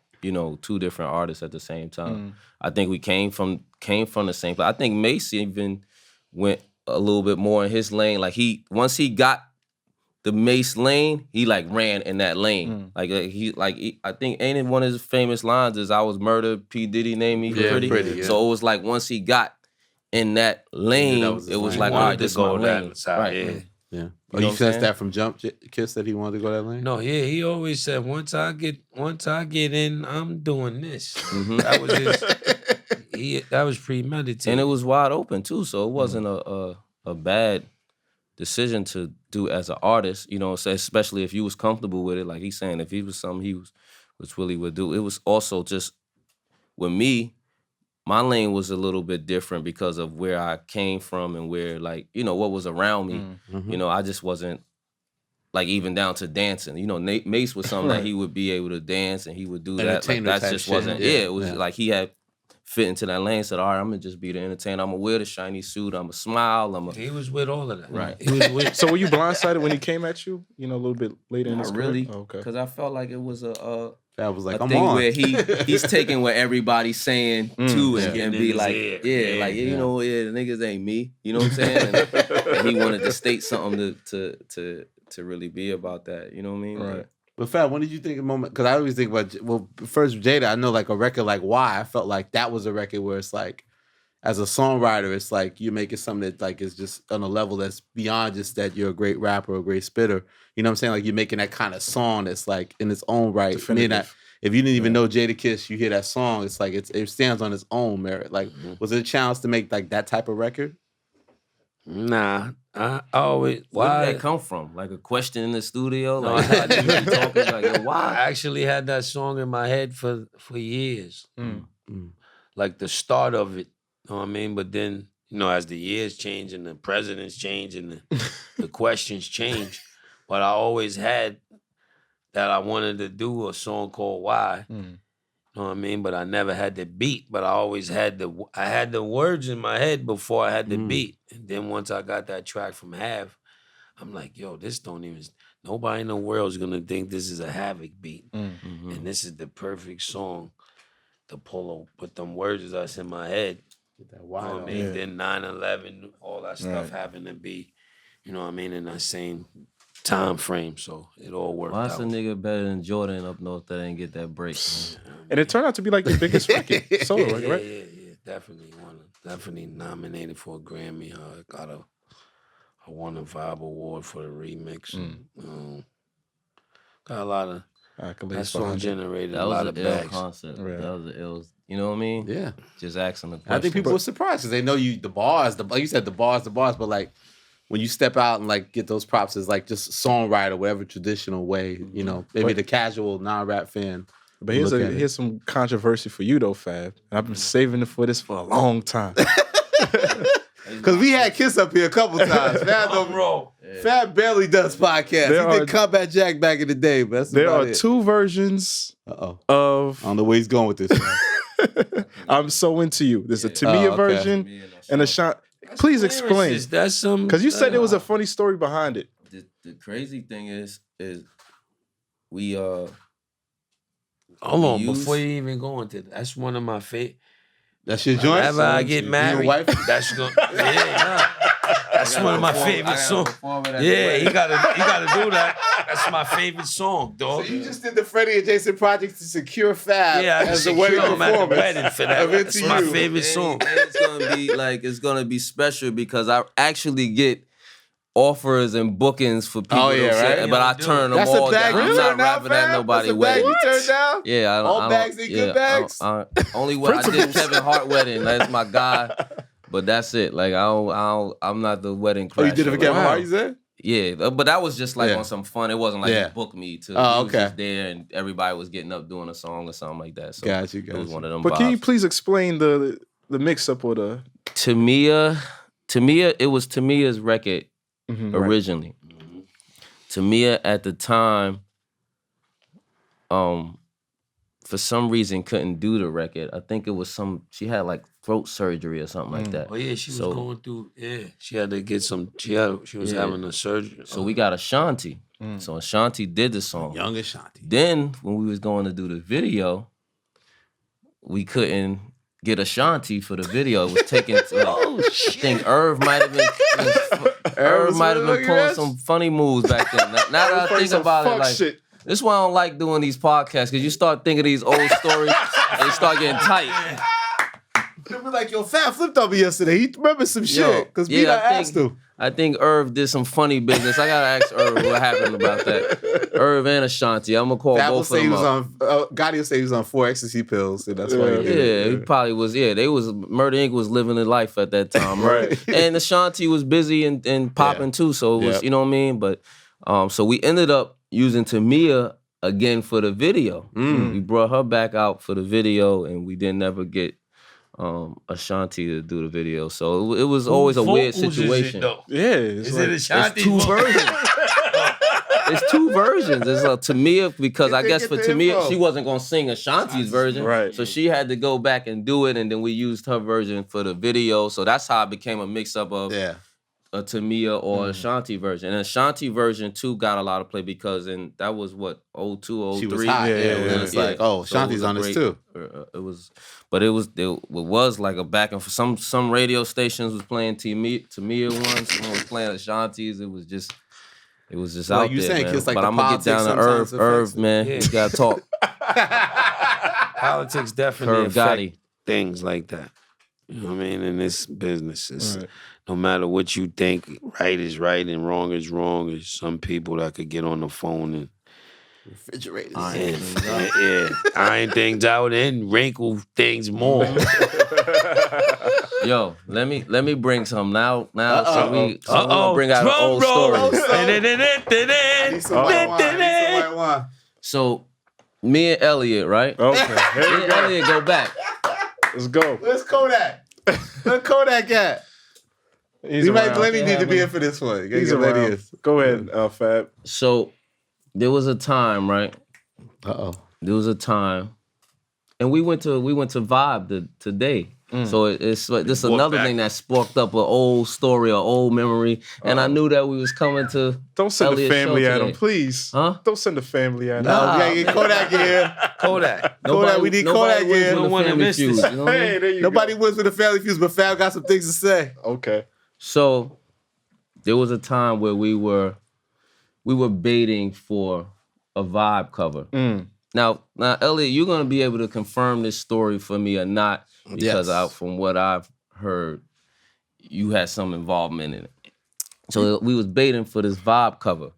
artists at the same time. I think we came from the same place. I think Mace even went a little bit more in his lane. Like once he got the Mace lane, he like ran in that lane. I think ain't it one of his famous lines is "I was murdered, P Diddy named me pretty." yeah. So it was like once he got in that lane, that was his it was lane. like, He all wanted right, to this is go my that lane. side, Right. yeah. Yeah. You Oh, know you what I'm sensed saying? that from Jump, Kiss, that he wanted to go that lane? No, yeah, he always said once I get in, I'm doing this. Mm-hmm. That was that was premeditated. And it was wide open too, so it wasn't a bad decision to do as an artist, you know, especially if you was comfortable with it, like he's saying, if he was something he was really would do. It was also just, with me, my lane was a little bit different because of where I came from and where, like, you know, what was around me. You know, I just wasn't, like, even down to dancing. You know, Mace was something that he would be able to dance and he would do that. Like, that just wasn't, it was like he had fit into that lane, said, all right, I'm going to just be the entertainer. I'm going to wear the shiny suit. I'm going to smile. He was with all of that. Right. He was with. So were you blindsided when he came at you, you know, a little bit later in his career? Not really, okay. because I felt like it was That was like, a I'm thing on. where he's taking what everybody's saying to and be like, you know, the niggas ain't me. You know what I'm saying? And he wanted to state something to really be about that. You know what I mean? Right. Like, But Fab, when did you think a moment? Because I always think about, well, first Jada, I know like a record like Why, I felt like that was a record where it's like, as a songwriter, it's like you're making something that like is just on a level that's beyond just that you're a great rapper or a great spitter. You know what I'm saying? Like you're making that kind of song that's like in its own right. I mean, if you didn't even know Jadakiss, you hear that song, it's like it stands on its own merit. Like, was it a challenge to make like that type of record? Nah, I always. where Why? did that come from? Like a question in the studio? Like, how did you talking like, yo, I why? actually had that song in my head for years. Like the start of it, you know what I mean? But then, you know, as the years change and the presidents change and the questions change, but I always had that I wanted to do a song called Why. You know what I mean? But I never had the beat, but I always had the words in my head before I had the beat. And then once I got that track from Hav, I'm like, yo, this don't even, nobody in the world is gonna think this is a Havoc beat. And this is the perfect song to put them words that's in my head. That You know what I mean? Then 9/11, all that stuff having to be, you know what I mean, in that same time frame. So it all worked Why's out. a nigga better than Jordan up north that ain't get that break? And it turned out to be like the biggest record, solo record, right? Yeah. Definitely nominated for a Grammy. I won a Vibe Award for the remix. Got a lot of that song generated a lot of bags. Concept. That was an ill. You know what I mean? Yeah. Just asking the question. I think people were surprised because they know you like you said, the bars, but like when you step out and like get those props as like just songwriter, whatever traditional way, you know, maybe the casual non-rap fan. But here's some controversy for you though, Fab. And I've been saving it for this for a long time. Because we had Kiss up here a couple times. Fab barely does podcasts. He did Combat Jack back in the day, but there are two versions of. I don't know where he's going with this. I'm So Into You. There's a Tamia version and a Sean. Please explain. That's some because you said there was a funny story behind it. The crazy thing is we hold on before you even go into that. That's one of my favorite. That's your joint. Whenever I get married, that's going. That's one of my favorite songs. Yeah, you gotta do that. That's my favorite song, dog. So you just did the Freddie and Jason project to secure Fab as a wedding wedding performance. performance. For that. That's my favorite song. And it's gonna be special because I actually get offers and bookings for people. Right? But I turn them all down. I'm not rapping at nobody's wedding. You turned down? Yeah, all bags ain't good bags. Only when I did Kevin Hart wedding. That's my guy. But that's it. Like I'm not the wedding crasher. Oh, you did it for Kevin Hart, you said? Yeah, but that was just like on some fun. It wasn't like he booked me to. Oh, he was just there and everybody was getting up doing a song or something like that. So got you. It was one of them. But vibes. can you please explain the mix up or the Tamia? It was Tamia's record originally. Right. Tamia at the time, for some reason couldn't do the record. I think it was she had like throat surgery or something like that. Oh yeah, she was going through. Yeah, she had to get some. She was having a surgery. So we got Ashanti. So Ashanti did the song. Young Ashanti. Then when we was going to do the video, we couldn't get Ashanti for the video. It was taking. I think Irv might have been pulling some funny moves back then. Now that I think about it, like. Shit. This is why I don't like doing these podcasts, because you start thinking of these old stories and they start getting tight. He'll be like, yo, Fab flipped on me yesterday. He remembers some shit. Because asked him. I think Irv did some funny business. I gotta ask Irv what happened about that. Irv and Ashanti. I'm gonna call Fab both of them up. Gotti will say he was on 4 ecstasy pills, and that's why he did it. He probably was. Yeah, Murder Inc. was living a life at that time, right? And Ashanti was busy and popping too, so it was, you know what I mean? But so we ended up using Tamia again for the video. We brought her back out for the video, and we didn't ever get Ashanti to do the video. So it was always a weird situation. Is it Ashanti? It's two versions. It's two versions. It's Tamia, because I guess for Tamia, she wasn't gonna sing Ashanti's version, right? So she had to go back and do it, and then we used her version for the video. So that's how it became a mix up of a Tamia or Ashanti version. And Ashanti version 2 got a lot of play because that was what 02, 03. She was hot. It's like, Ashanti's on this too. It was like a back and forth. Some radio stations was playing Tamia once, someone was playing Ashanti's. It was just out you there, saying, man. Like, but I'm gonna get down to Irv, man. We gotta talk. Politics definitely Irv affect Gotti. things like that. You know what I mean? In this business, no matter what you think, right is right and wrong is wrong. There's some people that could get on the phone and refrigerators. Iron things out and wrinkle things more. Yo, let me bring some now. So we bring out an old story. So me and Elliot, right? Okay. Me and Elliot go back. Let's go. Where's Kodak? Where's Kodak at? Lenny need to be in for this one. He's around. Go ahead, Fab. So there was a time, right? There was a time, and we went to Vibe today. So it's like this another thing that sparked up an old story, an old memory, and I knew that we was coming to. Don't send Elliot's the family show at today. him, please. Huh? Don't send the family at him. No, get Kodak here. Kodak. We need Kodak here. No one miss this. You know what I mean? Hey, there you Nobody go. wins with the family feuds, but Fab got some things to say. Okay. So there was a time where we were baiting for a Vibe cover. Now, Elliot, you're gonna be able to confirm this story for me or not, because from what I've heard, you had some involvement in it. So we was baiting for this Vibe cover.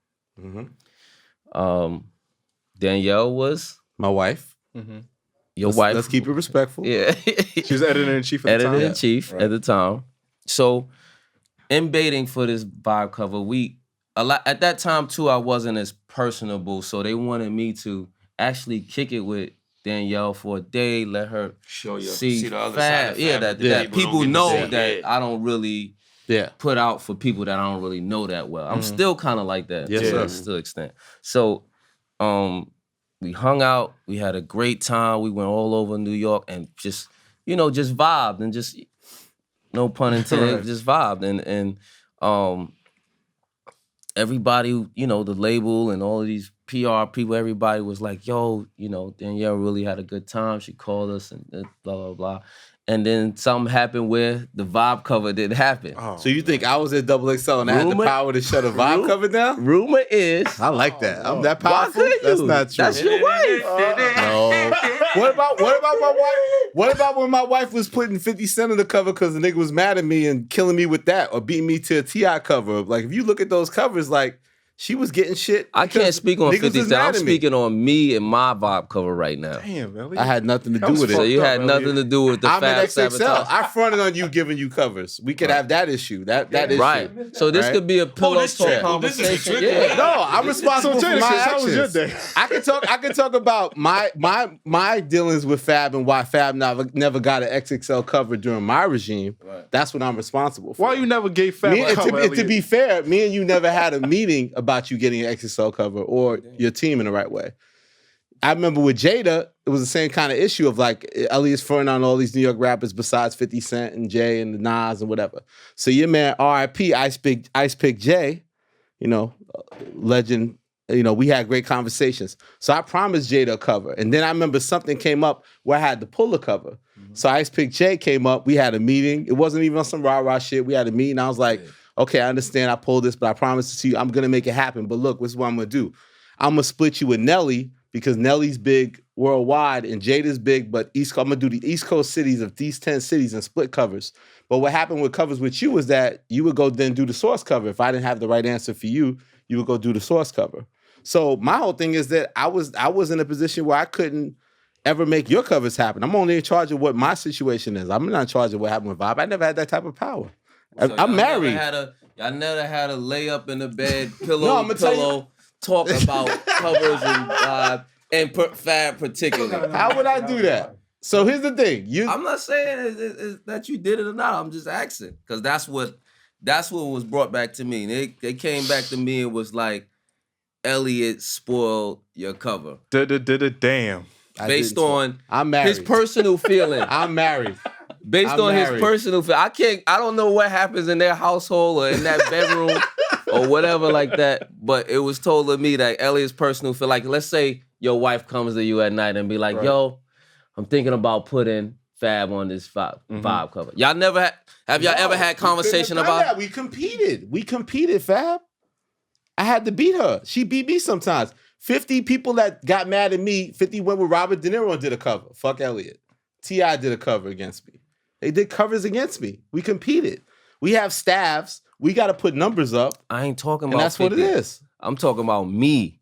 Danielle was My wife. your wife. Let's keep it respectful. Yeah, She was editor-in-chief at the time. Editor-in-chief at the time. So in baiting for this Vibe cover, at that time too, I wasn't as personable, so they wanted me to actually kick it with Danielle for a day, let her see the other Fab. side of Fab that people don't get to know see. that I don't really put out for people that I don't really know that well. I'm still kind of like that to a still extent. So we hung out, we had a great time, we went all over New York and just vibed and just, no pun intended, just vibed. And everybody, the label and all of these PR people, everybody was like, yo, Danielle really had a good time. She called us and blah, blah, blah. And then something happened where the Vibe cover didn't happen. So you think I was at XXL and I had the power to shut a Vibe cover down? Rumor is... I like that. I'm that powerful. That's not true. That's your wife. No. What about my wife? What about when my wife was putting 50 Cent on the cover because the nigga was mad at me and killing me with that, or beating me to a T.I. cover? Like, if you look at those covers, like, she was getting shit. I can't speak on 50 Cent. I'm me. speaking on me and my Vibe cover right now. Damn, Elliot. I had nothing to do with it. So you had nothing to do with the I'm Fab at XXL. sabotage. I fronted on you giving you covers. We could have that issue. That issue. Right. So this could be a pillow this talk trick. conversation. This is a trick. Yeah. No, I'm responsible for my How was your actions. day? I can talk about my dealings with Fab and why Fab never got an XXL cover during my regime. Right. That's what I'm responsible for. Why you never gave Fab a cover, To be fair, me and you never had a meeting about you getting an XXL cover or your team in the right way. I remember with Jada, it was the same kind of issue of like Elliot's fronting on all these New York rappers besides 50 Cent and Jay and the Nas and whatever. So your man R.I.P. Ice Pick Jay, legend. We had great conversations. So I promised Jada a cover. And then I remember something came up where I had to pull a cover. So Ice Pick Jay came up. We had a meeting. It wasn't even on some rah-rah shit. We had a meeting. I was like, okay, I understand I pulled this, but I promise to see I'm going to make it happen. But look, this is what I'm going to do. I'm going to split you with Nelly because Nelly's big worldwide, and Jada's big, but I'm gonna do the East Coast cities of these 10 cities and split covers. But what happened with covers with you was that you would go then do the source cover. If I didn't have the right answer for you, you would go do the source cover. So my whole thing is that I was in a position where I couldn't ever make your covers happen. I'm only in charge of what my situation is. I'm not in charge of what happened with Vibe. I never had that type of power. So I'm married. Y'all never had a lay up in the bed, pillow, talk about covers and Fab particularly. How would I do that? So here's the thing. I'm not saying that you did it or not. I'm just asking because that's what was brought back to me. They came back to me and was like, Elliot spoiled your cover. Damn. Based on I'm married. His personal feeling. I'm married. Based on his personal feeling. I don't know what happens in their household or in that bedroom or whatever like that, but it was told to me that Elliot's personal feel. Like, let's say your wife comes to you at night and be like, yo, I'm thinking about putting Fab on this Vibe cover. Y'all never have y'all ever had conversation about that? We competed, Fab. I had to beat her. She beat me sometimes. 50 people that got mad at me, 50 went with Robert De Niro and did a cover. Fuck Elliot. T.I. did a cover against me. They did covers against me. We competed. We have staffs. We got to put numbers up. I ain't talking about and that's 50. what it is. I'm talking about me.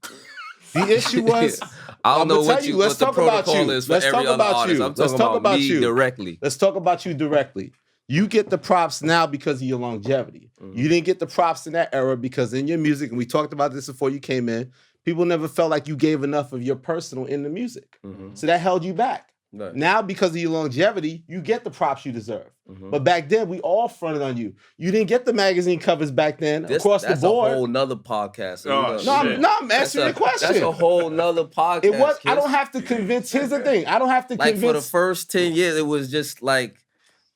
The issue was, I don't know what let's the talk about protocol you. is for Let's every talk other about artist. you. I'm talking about me directly. Let's talk about you directly. You get the props now because of your longevity. You didn't get the props in that era because in your music, and we talked about this before you came in, people never felt like you gave enough of your personal in the music. So that held you back. Right. Now, because of your longevity, you get the props you deserve. But back then, we all fronted on you. You didn't get the magazine covers back then across the board. That's a whole nother podcast. I'm answering the question. That's a whole nother podcast. It was. I don't have to convince. Here's the thing. I don't have to convince. For the first 10 years, it was just like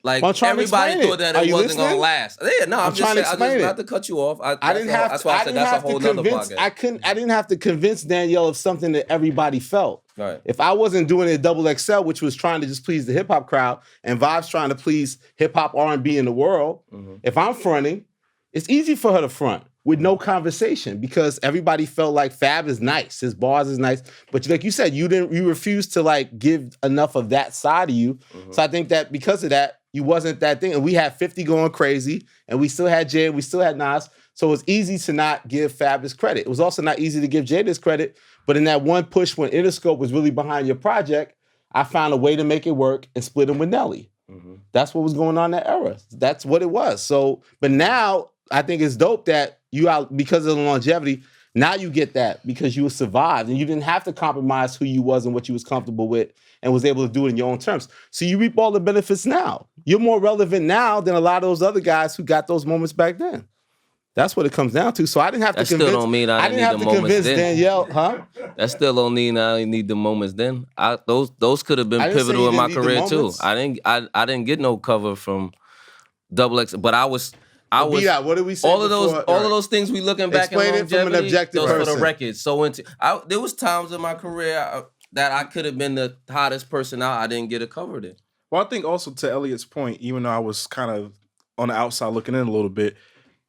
everybody thought that it wasn't gonna last. Yeah, no, I'm just saying. Not to cut you off. I didn't have. That's why I said that's a whole nother podcast. I didn't have to convince Danielle of something that everybody felt. Right. If I wasn't doing it double XL, which was trying to just please the hip hop crowd, and Vibe's trying to please hip hop R&B in the world, if I'm fronting, it's easy for her to front with no conversation because everybody felt like Fab is nice, his bars is nice, but like you said, you refused to like give enough of that side of you. So I think that because of that, you wasn't that thing, and we had 50 going crazy, and we still had Jay, and we still had Nas. So it was easy to not give Fab his credit. It was also not easy to give Jay his credit. But in that one push when Interscope was really behind your project, I found a way to make it work and split him with Nelly. That's what was going on in that era. That's what it was. So, but now I think it's dope that you out because of the longevity. Now you get that because you survived and you didn't have to compromise who you was and what you was comfortable with and was able to do it in your own terms. So you reap all the benefits now. You're more relevant now than a lot of those other guys who got those moments back then. That's what it comes down to. So I didn't have to convince. Still don't mean I didn't have to convince Danielle, huh? That still don't mean I didn't need the moments then. Those could have been pivotal in my career too. I didn't get no cover from Double X, but I was. What did we say? All of those things we looking back at longevity. Explain it from an objective person. For the record. So there was times in my career that I could have been the hottest person out. I didn't get a cover then. Well, I think also to Elliot's point, even though I was kind of on the outside looking in a little bit.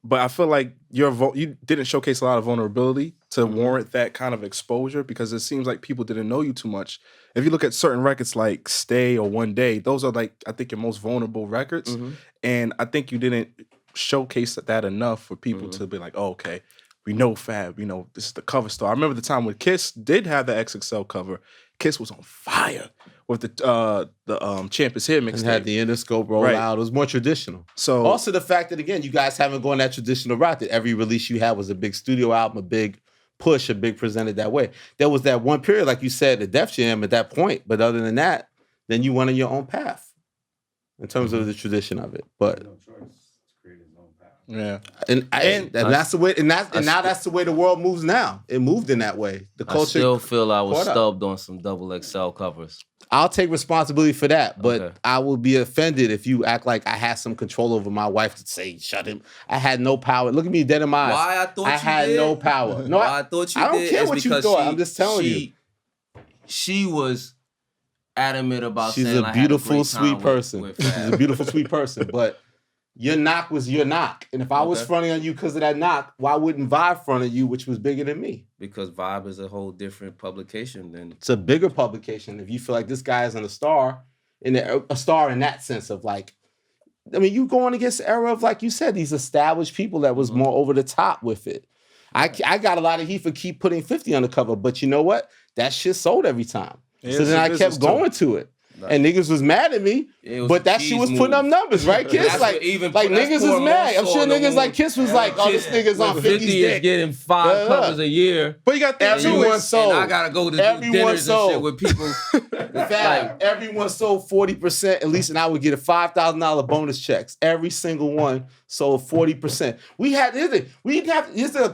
But I feel like you didn't showcase a lot of vulnerability to warrant that kind of exposure because it seems like people didn't know you too much. If you look at certain records like Stay or One Day, those are like, I think, your most vulnerable records. And I think you didn't showcase that enough for people to be like, oh, okay, we know Fab, this is the cover star. I remember the time when Kiss did have the XXL cover. Kiss was on fire with the Champ is Here mixtape. And had the Interscope roll out. It was more traditional. So also the fact that, again, you guys haven't gone that traditional route, that every release you had was a big studio album, a big push, a big presented that way. There was that one period, like you said, the Def Jam at that point. But other than that, then you went on your own path in terms of the tradition of it. But yeah, and that's the way, and now that's the way the world moves now. It moved in that way. The culture. I still feel I was stubbed on some Double XL covers. I'll take responsibility for that, but I will be offended if you act like I had some control over my wife to say shut him. I had no power. Look at me dead in my eyes. Why I thought I had no power. No, I thought you did. I don't care what you thought. I'm just telling you. She was adamant about she's saying a beautiful, sweet person. She's a beautiful, sweet person, but. your knock was your knock. And if I was fronting on you because of that knock, why wouldn't Vibe front on you, which was bigger than me? Because Vibe is a whole different publication than... It's a bigger publication. If you feel like this guy isn't a star in that sense of like, I mean, you going against the era of, like you said, these established people that was more over the top with it. I got a lot of heat for keep putting 50 on the cover, but you know what? That shit sold every time. So then I kept going to it. And niggas was mad at me, but that shit was putting up numbers, right, Kiss? Like niggas was mad. I'm sure niggas like Kiss was like, oh, this nigga's on 50's dick. Getting 5 covers a year. But you got everyone sold. And I gotta go to dinners and shit with people. Everyone sold 40% at least, and I would get a $5,000 bonus checks. Every single one sold 40%.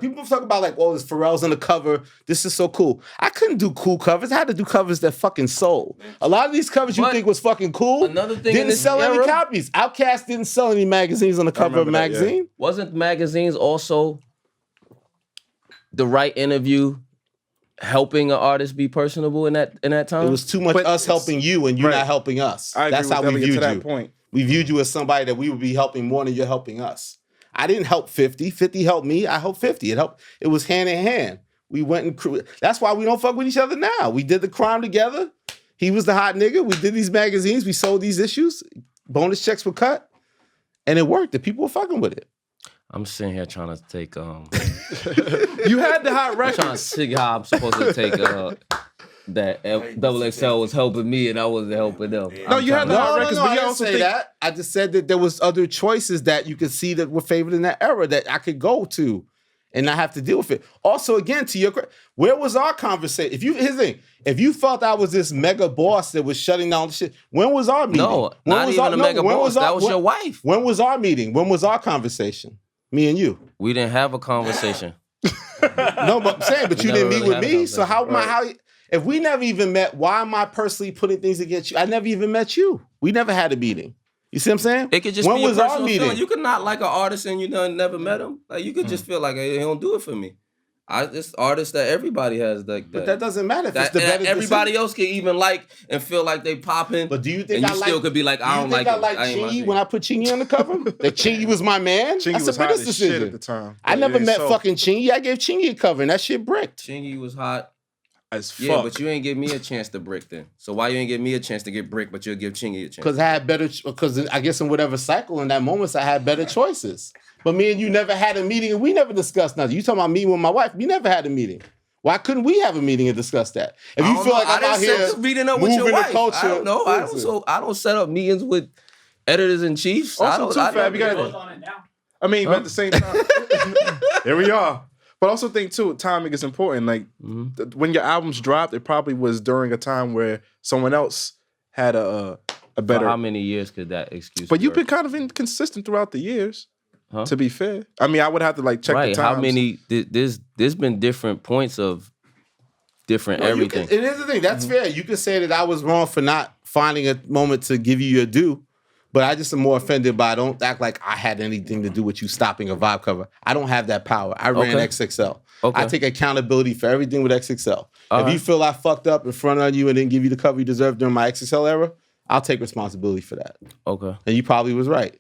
People talk about like, oh, this Pharrell's on the cover. This is so cool. I couldn't do cool covers. I had to do covers that fucking sold. A lot of these covers you think was fucking cool didn't sell any copies. Outkast didn't sell any magazines on the cover of a magazine. Wasn't magazines also the right interview helping an artist be personable in that time? It was too much us helping you and you not helping us. That's how we viewed you. Point. We viewed you as somebody that we would be helping more than you're helping us. I didn't help 50. 50 helped me. I helped 50. It was hand in hand. We went and that's why we don't fuck with each other now. We did the crime together. He was the hot nigga. We did these magazines. We sold these issues. Bonus checks were cut. And it worked. The people were fucking with it. I'm sitting here trying to take... You had the hot records. I'm trying to see how I'm supposed to take that Double XL was helping me and I wasn't helping them. No, you had the hot records, but you also say that. I just said that there was other choices that you could see that were favored in that era that I could go to and not have to deal with it. Also, again, to your credit, where was our conversation? Here's the thing. If you felt I was this mega boss that was shutting down the shit, when was our meeting? No, not even a mega boss. That was your wife. When was our meeting? When was our conversation? Me and you. We didn't have a conversation. No, but I'm saying, but you didn't meet with me. So how if we never even met, why am I personally putting things against you? I never even met you. We never had a meeting. You see what I'm saying? It could just be a personal feeling. You could not like an artist and you never met him. Like you could just feel like, hey, he don't do it for me. This artist that everybody has like that. But that doesn't matter if it's the better. Everybody else can even like and feel like they popping. But do you think and you still could be like, I don't like him. I Chingy when I put Chingy on the cover? That Chingy was my man? Chingy That's was a hot business as decision. shit at the time. I never met fucking Chingy. I gave Chingy a cover and that shit bricked. Chingy was hot. As fuck. Yeah, but you ain't give me a chance to brick then. So why you ain't give me a chance to get brick, but you'll give Chingy a chance? Because I had better. Because I guess in whatever cycle in that moment, I had better choices. But me and you never had a meeting, and we never discussed nothing. You talking about meeting with my wife? We never had a meeting. Why couldn't we have a meeting and discuss that? If you feel like I'm out here meeting up with your wife, culture, I don't know. I don't set up meetings with editors in chiefs. Also, too fat. We got on it now. I mean, but at the same time, here we are. But I also think too, timing is important. Like when your albums dropped, it probably was during a time where someone else had a better. For how many years could that excuse? But you've been kind of inconsistent throughout the years. Huh? To be fair, I mean, I would have to like check the times. How many? There's been different points of different everything. And here's the thing. That's fair. You could say that I was wrong for not finding a moment to give you your due. But I just am more offended by don't act like I had anything to do with you stopping a Vibe cover. I don't have that power. I ran XXL. Okay. I take accountability for everything with XXL. If you feel I fucked up in front of you and didn't give you the cover you deserved during my XXL era, I'll take responsibility for that. Okay. And you probably was right.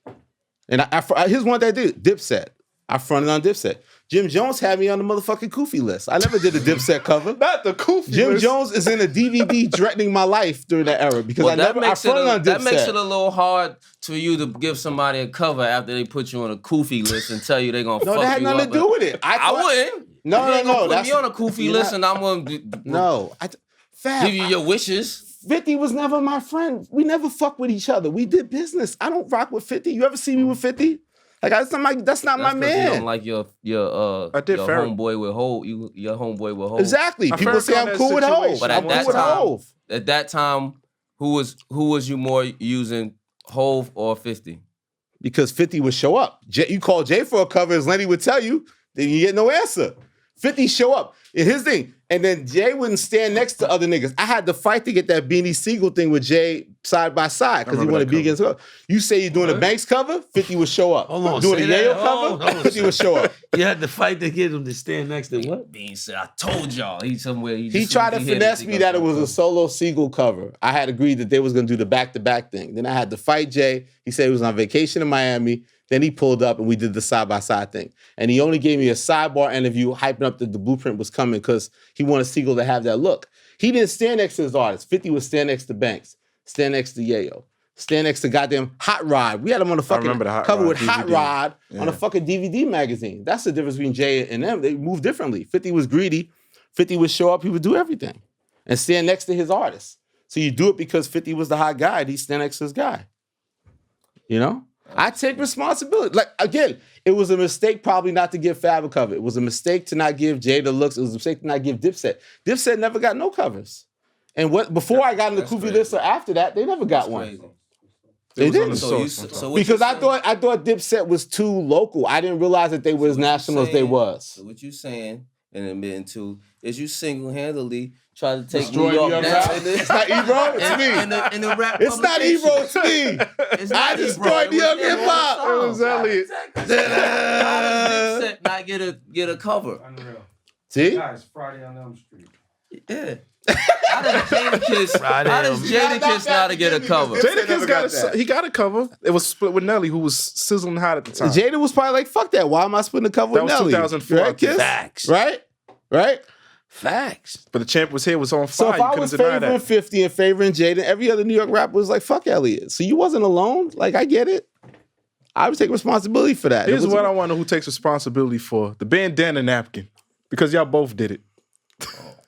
And here's one that I did. Dipset. I fronted on Dipset. Jim Jones had me on the motherfucking Koofy list. I never did a Dipset cover. Not the Koofy Jim list. Jones is in a DVD threatening my life during that era because I fronted on Dipset. That makes it a little hard for you to give somebody a cover after they put you on a Koofy list and tell you they're gonna fuck you up. No, that had nothing to do with it. I wouldn't. No. Put me on a Koofy list and I'm gonna give you your wishes. 50 was never my friend. We never fucked with each other. We did business. I don't rock with 50. You ever see me with 50? Like that's not my man. You don't like your homeboy with Hov. Your homeboy with Hov. Exactly. People say I'm cool with Hov. But at that time, who was you more using, Hov or 50? Because 50 would show up. You call Jay for a cover, as Lenny would tell you, then you get no answer. 50 show up. his thing. And then Jay wouldn't stand next to other niggas. I had to fight to get that Beanie Siegel thing with Jay side by side because he wanted to be against her. You say you're doing a Banks cover, 50 would show up. Hold on, doing a say Yayo that. cover, Hold on, 50 would show up. You had to fight to get him to stand next to what? Bean said, I told y'all. He's somewhere. He tried to finesse me that it was a solo Siegel cover. I had agreed that they was going to do the back-to-back thing. Then I had to fight Jay. He said he was on vacation in Miami. Then he pulled up and we did the side-by-side thing. And he only gave me a sidebar interview hyping up that the blueprint was coming because he wanted Siegel to have that look. He didn't stand next to his artist. 50 would stand next to Banks, stand next to Yayo, stand next to goddamn Hot Rod. We had him on the fucking cover with Hot Rod on a fucking DVD magazine. That's the difference between Jay and them. They move differently. 50 was greedy. 50 would show up. He would do everything and stand next to his artist. So you do it because 50 was the hot guy. And he stand next to his guy. You know? I take responsibility. Like, again, it was a mistake probably not to give Fab a cover. It was a mistake to not give Jay the looks. It was a mistake to not give Dipset. Dipset never got no covers. And before I got in the Kufi list or after that, they never got one. They didn't. Because I thought Dipset was too local. I didn't realize that they were as national as they was. So what you saying and admitting to is you single-handedly try to take Destroy New York down. It's not Ebro, it's me. In the rap It's not Ebro, it's me. I destroyed New York hip hop. It was Elliot. How does Dipset not get a cover? Unreal. See? Guys, Friday on Elm Street. Yeah. How does Jadakiss not get a cover? Jadakiss got a cover. It was split with Nelly, who was sizzling hot at the time. Jada was probably like, fuck that. Why am I splitting the cover with Nelly? That was 2004. Right, Kiss? Facts. Right? Facts. But the champ was here, was on So fire. if I was favoring 50 and favoring Jada, every other New York rapper was like, fuck Elliot. So you wasn't alone. Like, I get it. I would take responsibility for that. Here's what I want to know who takes responsibility for. The bandana napkin. Because y'all both did it.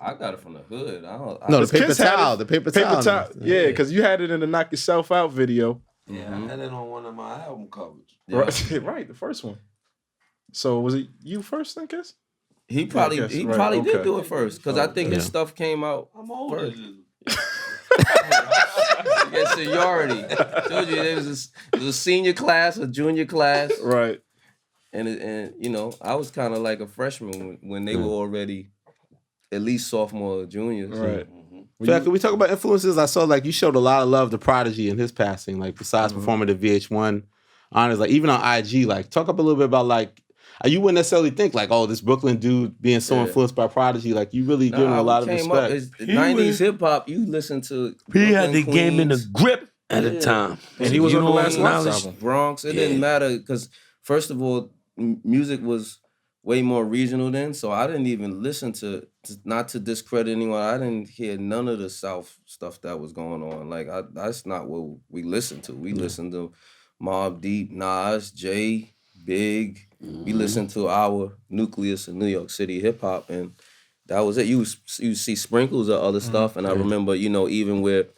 I got it from the hood. The paper towel. The paper towel. Yeah, because you had it in the Knock Yourself Out video. Yeah, I had it on one of my album covers. Yeah. Right, the first one. So was it you first, then, Kiss? He probably did do it first because I think his stuff came out. I'm older first. than You get seniority. Told you it was a senior class, a junior class, right? And you know I was kind of like a freshman when they were already at least sophomore or juniors. Right. Jack, can we talk about influences? I saw like you showed a lot of love to Prodigy in his passing. Like besides performing the VH1 honors, like even on IG, like talk up a little bit about like. You wouldn't necessarily think like, oh, this Brooklyn dude being so influenced by Prodigy. Like, you really give him a lot of respect. 90s hip hop, you listen to. He had the game in the grip at the time, and he was on the last album. Bronx. It didn't matter because first of all, music was way more regional then, so I didn't even listen to not to discredit anyone. I didn't hear none of the South stuff that was going on. Like, that's not what we listened to. We listened to Mobb Deep, Nas, Jay, Big. We listened to our nucleus in New York City hip hop, and that was it. You see sprinkles of other stuff, and I remember, you know, even with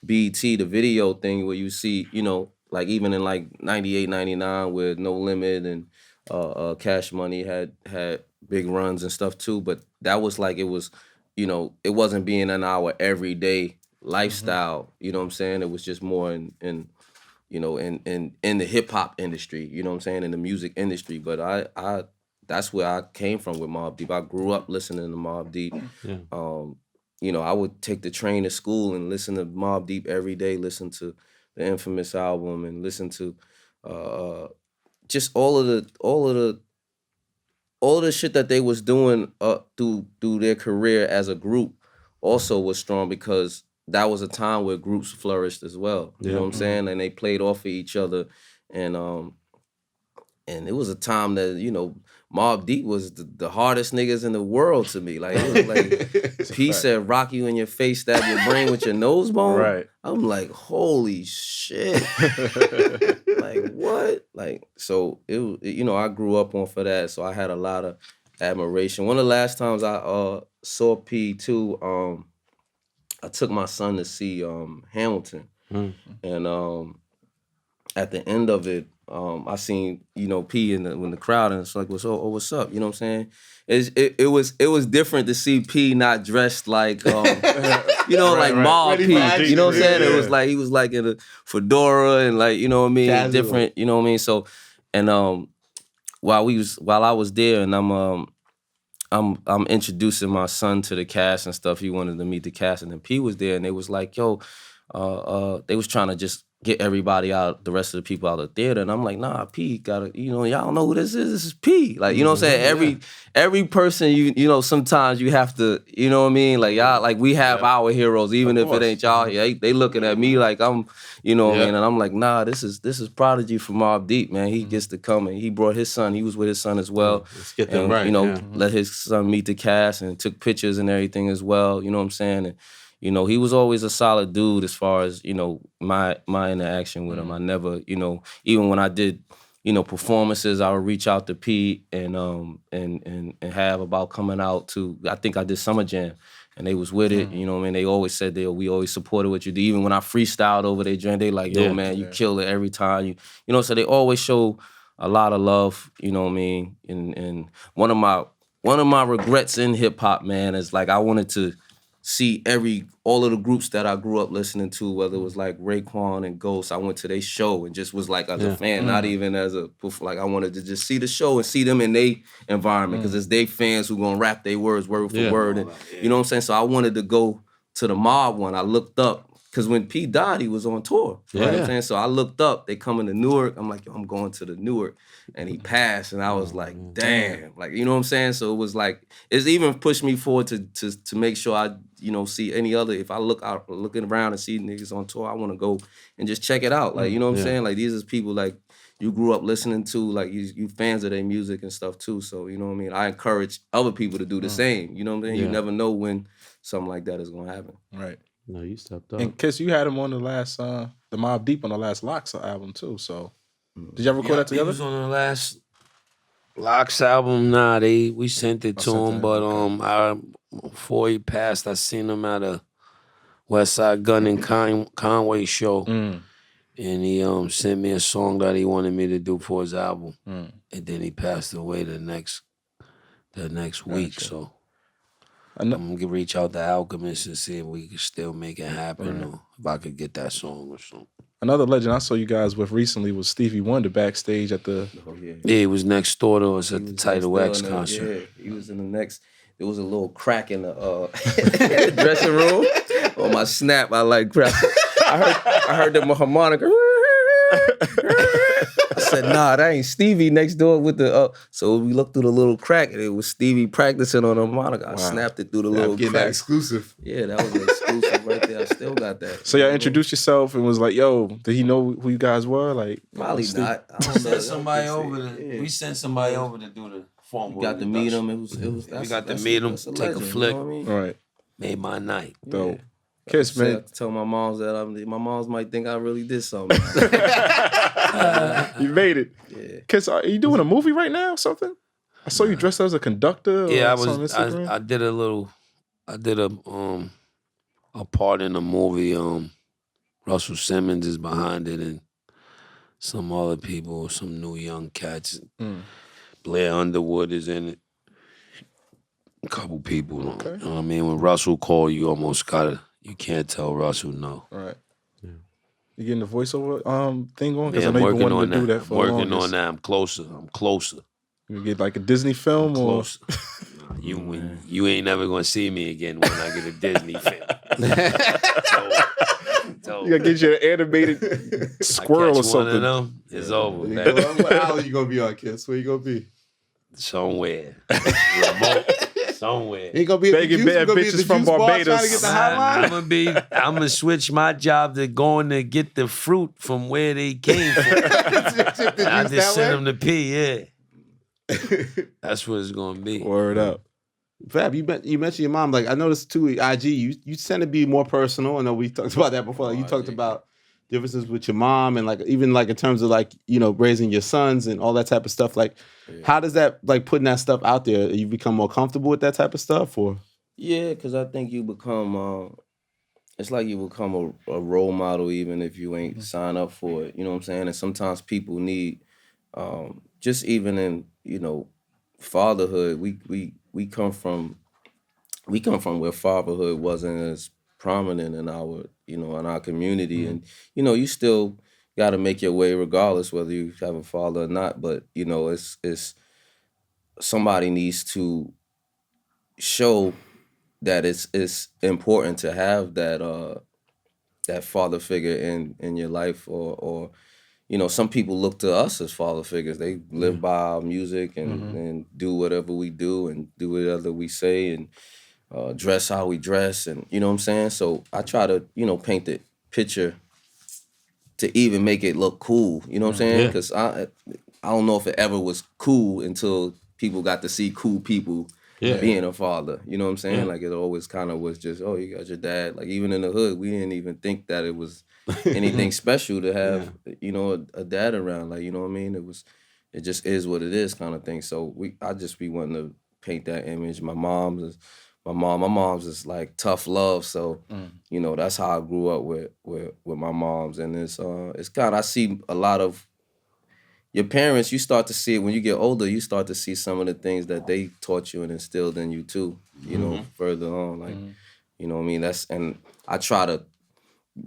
BET, the video thing, where you see, you know, like even in like 98, 99, where No Limit and Cash Money had big runs and stuff too, but that was like, it was, you know, it wasn't being in our everyday lifestyle, you know what I'm saying? It was just more in you know, in the hip hop industry, you know what I'm saying, in the music industry. But I that's where I came from with Mobb Deep. I grew up listening to Mobb Deep. Yeah. You know, I would take the train to school and listen to Mobb Deep every day, listen to the Infamous album and listen to just all of the shit that they was doing through their career as a group also was strong because that was a time where groups flourished as well. You know what I'm saying? And they played off of each other. And it was a time that, you know, Mobb Deep was the hardest niggas in the world to me. Like, it was like, P said, rock you in your face, stab your brain with your nose bone. Right. I'm like, holy shit. Like, what? Like, so, you know, I grew up on for that. So I had a lot of admiration. One of the last times I saw P too, I took my son to see Hamilton, and at the end of it, I seen, you know, P in the crowd, and it's like, what's up? You know what I'm saying? It was different to see P not dressed like you know, like Mobb P. You know what I'm saying? It was like he was like in a fedora and like, you know what I mean, Casual. different. You know what I mean? So, and while I was there, and I'm introducing my son to the cast and stuff. He wanted to meet the cast, and then P was there, and they was like, "Yo," they was trying to just get everybody out, the rest of the people out of the theater, and I'm like, "Nah, P gotta, y'all don't know who this is. This is P." Like, you know what I'm saying? Every person, sometimes you have to, you know what I mean? Like y'all, like we have our heroes, even if it ain't y'all. They looking at me like I'm, you know what I mean? And I'm like, nah, this is Prodigy from Mobb Deep, man. He gets to come, and he brought his son. He was with his son as well. Let's get them and, right. Let his son meet the cast and took pictures and everything as well. You know what I'm saying? And, he was always a solid dude as far as, my interaction with him. I never, even when I did, performances, I would reach out to Pete and have about coming out to, I think I did Summer Jam, and they was with it. You know what I mean? They always said we always supported what you do. Even when I freestyled over their joint, they like, yo, man, you kill it every time. So they always show a lot of love, you know what I mean? And one of my regrets in hip hop, man, is like I wanted to see all of the groups that I grew up listening to, whether it was like Raekwon and Ghost. I went to their show and just was like as a fan, not even as a, like I wanted to just see the show and see them in their environment, because it's they fans who gonna rap their words word for word. And you know what I'm saying? So I wanted to go to the Mob one. I looked up, because when P died, he was on tour. You know what I'm saying? So I looked up, they coming to Newark. I'm like, yo, I'm going to the Newark. And he passed, and I was like, damn. Like, you know what I'm saying? So it was like, it's even pushed me forward to make sure I, see any other, if I looking around and see niggas on tour, I want to go and just check it out. Like, you know what I'm saying? Like, these is people like you grew up listening to, like you fans of their music and stuff too. So, you know what I mean? I encourage other people to do the same. You know what I'm saying? You never know when something like that is going to happen. Right. No, you stepped up. And Kiss, you had him on the last, the Mobb Deep on the last Locks album too. So, did y'all record that together? He was on the last Locks album. Nah, we sent it to him, but before he passed, I seen him at a West Side Gun and Conway show, and he sent me a song that he wanted me to do for his album, and then he passed away the next week. So I'm gonna reach out to Alchemist and see if we can still make it happen, or if I could get that song or something. Another legend I saw you guys with recently was Stevie Wonder backstage at the. Yeah, he was next door to us at the TIDAL X concert. Yeah, he was in the next. There was a little crack in the dressing room. On my snap, I like crack. I heard the harmonica. I said, nah, that ain't Stevie next door with the. So we looked through the little crack, and it was Stevie practicing on the harmonica. I snapped it through the little crack. That exclusive. Yeah, that was an exclusive right there. I still got that. So y'all introduced yourself and was like, yo, did he know who you guys were? Like, probably not. I don't know. Somebody over we sent somebody over to do the formal. We got to meet him. It was. We got to meet him, take a flick. You know what I mean? Right. Made my night. Dope. Yeah. Kiss, man. I tell my moms that my moms might think I really did something. You made it. Yeah. Kiss, are you doing a movie right now? Something? I saw you dressed as a conductor. Yeah, I did a part in a movie. Russell Simmons is behind it, and some other people, some new young cats. Blair Underwood is in it. A couple people. Okay. You know what I mean? When Russell called, you almost you can't tell Russell no. Right. Yeah. You getting the voiceover thing on? Because I know you've been wanting to do that for working on that. I'm closer. You get like a Disney film or? You ain't never gonna see me again when I get a Disney film. You gotta get you an animated squirrel or something. One of them, it's over. What island you gonna be on, Kiss? Where you gonna be? Somewhere. Remote. Somewhere. Ain't gonna be begging bad bitches from Barbados. I'm gonna switch my job to going to get the fruit from where they came from. I just send them to pee, yeah. That's what it's gonna be. Word up. Fab, you mentioned your mom. Like, I noticed too, IG, you tend to be more personal. I know we talked about that before. Like, you talked about differences with your mom, and like even like in terms of like, raising your sons and all that type of stuff. Like, how does that, like, putting that stuff out there, you become more comfortable with that type of stuff, or? Yeah, because I think you become it's like you become a role model even if you ain't sign up for it. You know what I'm saying? And sometimes people need just even in fatherhood. We come from where fatherhood wasn't as prominent in our in our community, and you still got to make your way regardless whether you have a father or not. But it's somebody needs to show that it's important to have that father figure in your life, or some people look to us as father figures. They live by our music and do whatever we do and do whatever we say and dress how we dress, and you know what I'm saying. So I try to paint the picture to even make it look cool. You know what I'm saying? Because I don't know if it ever was cool until people got to see cool people being a father. You know what I'm saying? Like it always kind of was just, oh, you got your dad. Like even in the hood, we didn't even think that it was anything special to have, a dad around. Like, you know what I mean? It just is what it is kind of thing. So I just be wanting to paint that image. My mom's is like tough love. So, that's how I grew up with my moms. And it's kind of, I see a lot of your parents, you start to see it when you get older, you start to see some of the things that they taught you and instilled in you too, further on. Like, you know what I mean? And I try to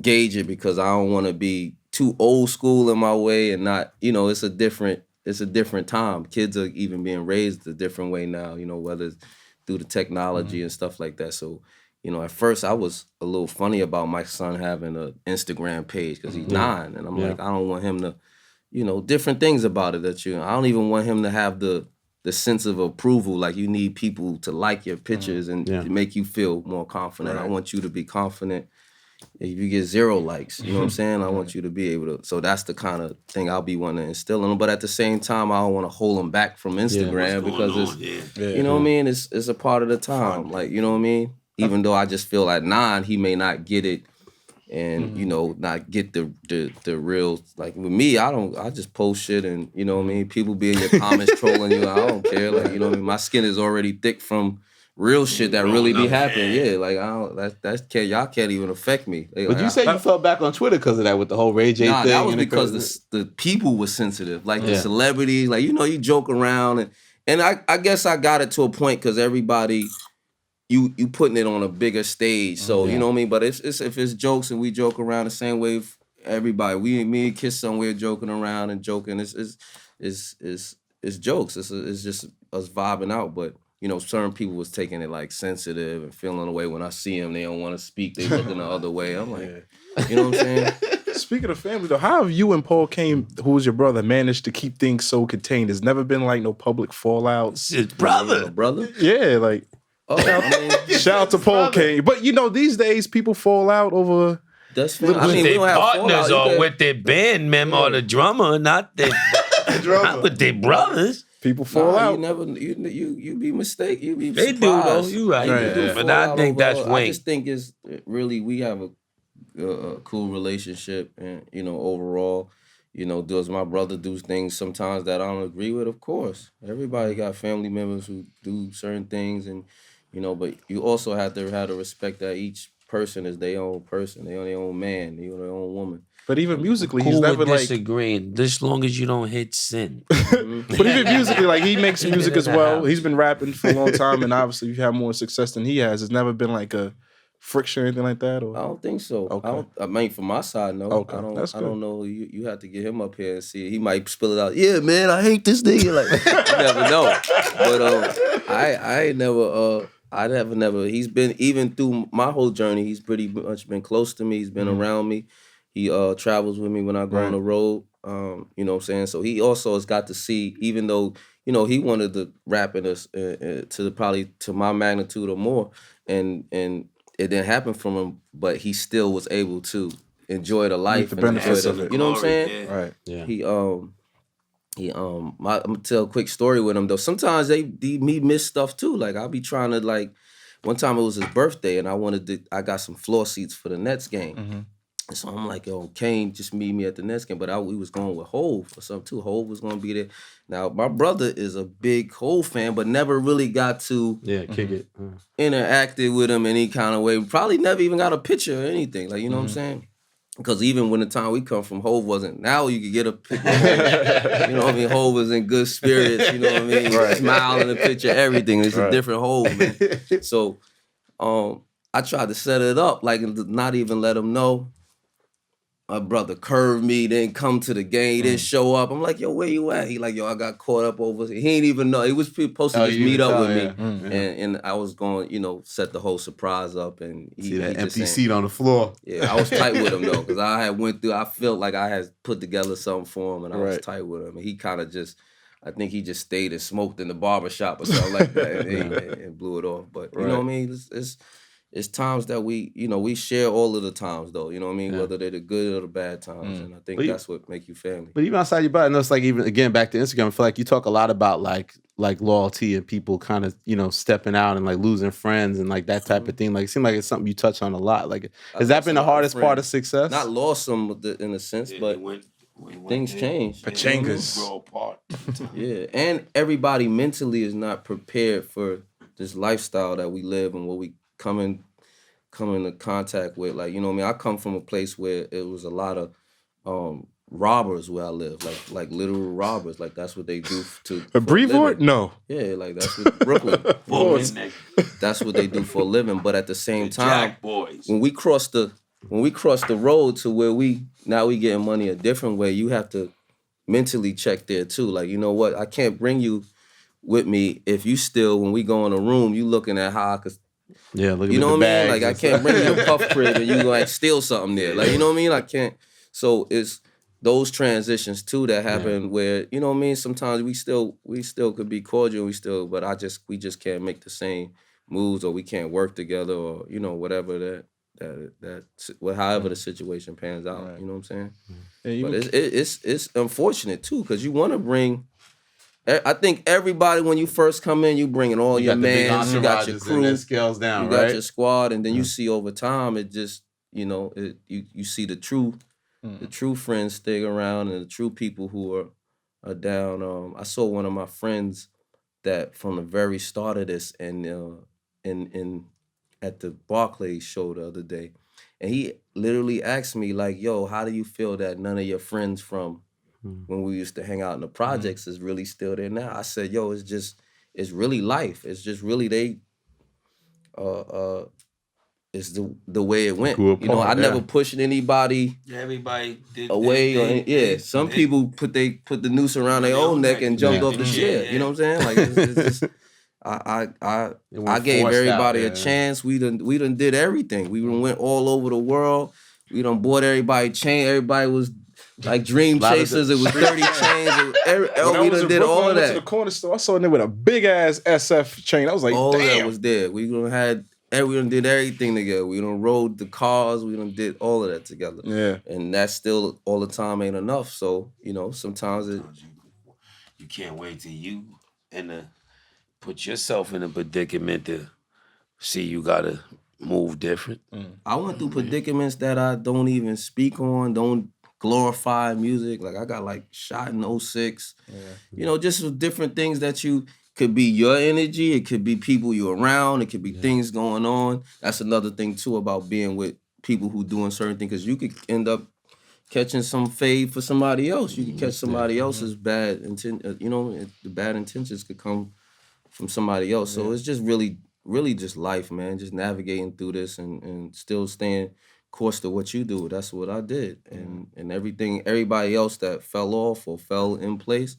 gauge it because I don't want to be too old school in my way and not, it's a different time. Kids are even being raised a different way now, whether it's through the technology and stuff like that. So, at first I was a little funny about my son having an Instagram page because he's 9. And I'm like, I don't want him to, different things about it I don't even want him to have the sense of approval. Like you need people to like your pictures and to make you feel more confident. Right. I want you to be confident. If you get 0 likes, you know what I'm saying? I want you to be able to. So that's the kind of thing I'll be wanting to instill in them. But at the same time, I don't want to hold them back from Instagram because it's, you know what I mean? It's a part of the time. Like, you know what I mean? Even though I just feel at 9, he may not get it and, not get the real, like with me, I just post shit and, you know what I mean? People be in your comments trolling you. I don't care. Like, you know what I mean? My skin is already thick from real shit that really be happening. Yeah, like I don't. Y'all can't even affect me. But you say you fell back on Twitter because of that with the whole Ray J thing. That was because the people were sensitive, like the celebrities. Like you joke around and I guess I got it to a point because everybody, you putting it on a bigger stage. So you know what I mean. But it's if it's jokes and we joke around the same way. Everybody, me and Kiss somewhere joking around and joking. It's jokes. It's just us vibing out, but. Certain people was taking it like sensitive and feeling the way when I see them, they don't want to speak. They looking the other way. I'm like, you know what I'm saying? Speaking of family though, how have you and Paul Kane, who was your brother, managed to keep things so contained? There's never been like no public fallouts. His brother. Brother? Yeah, like shout out to Paul Kane. But these days people fall out over that's fine. With their partners or with their band member or the drummer, not not with their brothers. People fall out. You be mistaken. You be they surprised. do though. You right. Yeah. But I think that's wink. I just think it's really we have a cool relationship, and overall, does my brother do things sometimes that I don't agree with? Of course, everybody got family members who do certain things, and but you also have to respect that each person is their own person. They are their own man. They are their own woman. But even musically, cool he's never like disagreeing. As long as you don't hit sin. But even musically, like he makes music as well. He's been rapping for a long time, and obviously you've had more success than he has. It's never been like a friction or anything like that. Or I don't think so. Okay. I mean, from my side, no. Okay. I don't know. You have to get him up here and see it. He might spill it out. Yeah, man, I hate this nigga. Like you never know. But I ain't never. I never. He's been even through my whole journey. He's pretty much been close to me. He's been around me. He travels with me when I go on the road. You know what I'm saying? So he also has got to see, even though, he wanted to rap in us to my magnitude or more. And it didn't happen from him, but he still was able to enjoy the life. The benefits of it. You know what I'm saying? Yeah. Right. Yeah. I'm gonna tell a quick story with him though. Sometimes me miss stuff too. Like I'll be trying to one time it was his birthday and I got some floor seats for the Nets game. Mm-hmm. So I'm like, yo, Kane just meet me at the Nets game, but we was going with Hov or something too. Hov was going to be there. Now, my brother is a big Hov fan, but never really got to kick it. Interacted with him any kind of way. Probably never even got a picture or anything. Like, you know what I'm saying? Because even when the time we come from, Hov wasn't. Now you could get a picture. You know what I mean? Hov was in good spirits. You know what I mean? Right. Smile in the picture, everything. It's a different Hov, man. So I tried to set it up, like not even let him know. my brother curved me, didn't come to the game, he didn't show up. I'm like, yo, where you at? He like, yo, I got caught up over. He ain't even know. He was supposed to just meet up with me, and I was going, you know, set the whole surprise up, and see that empty seat on the floor. Yeah, I was tight with him though, because I felt like I had put together something for him, and I was tight with him, and he kind of just. I think he just stayed and smoked in the barbershop or something like that and blew it off. But you know what I mean? It's times that we share all of the times though. You know what I mean? Whether they're the good or the bad times. And I think that's what make you family. But even outside your body, I know it's like even again back to Instagram, I feel like you talk a lot about like loyalty and people kind of, you know, stepping out and like losing friends and like that type of thing. Like it seems like it's something you touch on a lot. Like has that been the hardest part of success? Not lost them in a sense, but things change. Pachangas grow apart. Yeah, and everybody mentally is not prepared for this lifestyle that we live and what we come into contact with. Like, you know what I mean? I come from a place where it was a lot of robbers where I live, like literal robbers. Like that's what they do to a Brevoort? No. Yeah, like that's what Brooklyn. That's what they do for a living. But at the same time, Jack boys. when we cross the road to where we getting money a different way, you have to mentally check there too. Like, you know what? I can't bring you with me if you still, when we go in a room, you looking at how I could. Yeah, look at you know what I mean? Like I can't bring you a puff crib and you like steal something there. Like, you know what I mean? I can't. So it's those transitions too that happen where, you know what I mean? Sometimes we still could be cordial, but we just can't make the same moves, or we can't work together, or you know, whatever however the situation pans out. Right. You know what I'm saying? But it's unfortunate too, because you want to bring. I think everybody, when you first come in, you bringing all your mans, you got your crew, scales down, you got your squad, and then you see over time, it just, you know, you see the true friends stay around and the true people who are down. I saw one of my friends that from the very start of this, and at the Barclays show the other day, and he literally asked me like, "Yo, how do you feel that none of your friends from when we used to hang out in the projects is really still there now?" I said, "Yo, it's really life. It's just really it's the way it went. You know, I never pushed anybody Everybody did away. Some people put the noose around their own neck and jumped off the chair. You know what I'm saying? Like it's just, I gave everybody a chance. We done did everything. We done went all over the world. We done bought everybody chain. Everybody was like dream chasers. It was 30 chains. We done did all of that. To the corner store, I saw them with a big ass SF chain. I was like, all damn. of that was there. We done did everything together. We done rode the cars. We done did all of that together. Yeah. And that still all the time ain't enough. So, you know, sometimes you can't wait till you put yourself in a predicament to see you gotta move different. I went through predicaments that I don't even speak on, don't glorify music. Like I got like shot in 06. Yeah. You know, just different things that you could be your energy. It could be people you're around. It could be things going on. That's another thing too about being with people who doing certain things, because you could end up catching some fade for somebody else. You could catch somebody else's bad intent. You know, the bad intentions could come from somebody else. So it's just really just life, man. Just navigating through this and still staying course to what you do. That's what I did. And everybody else that fell off or fell in place,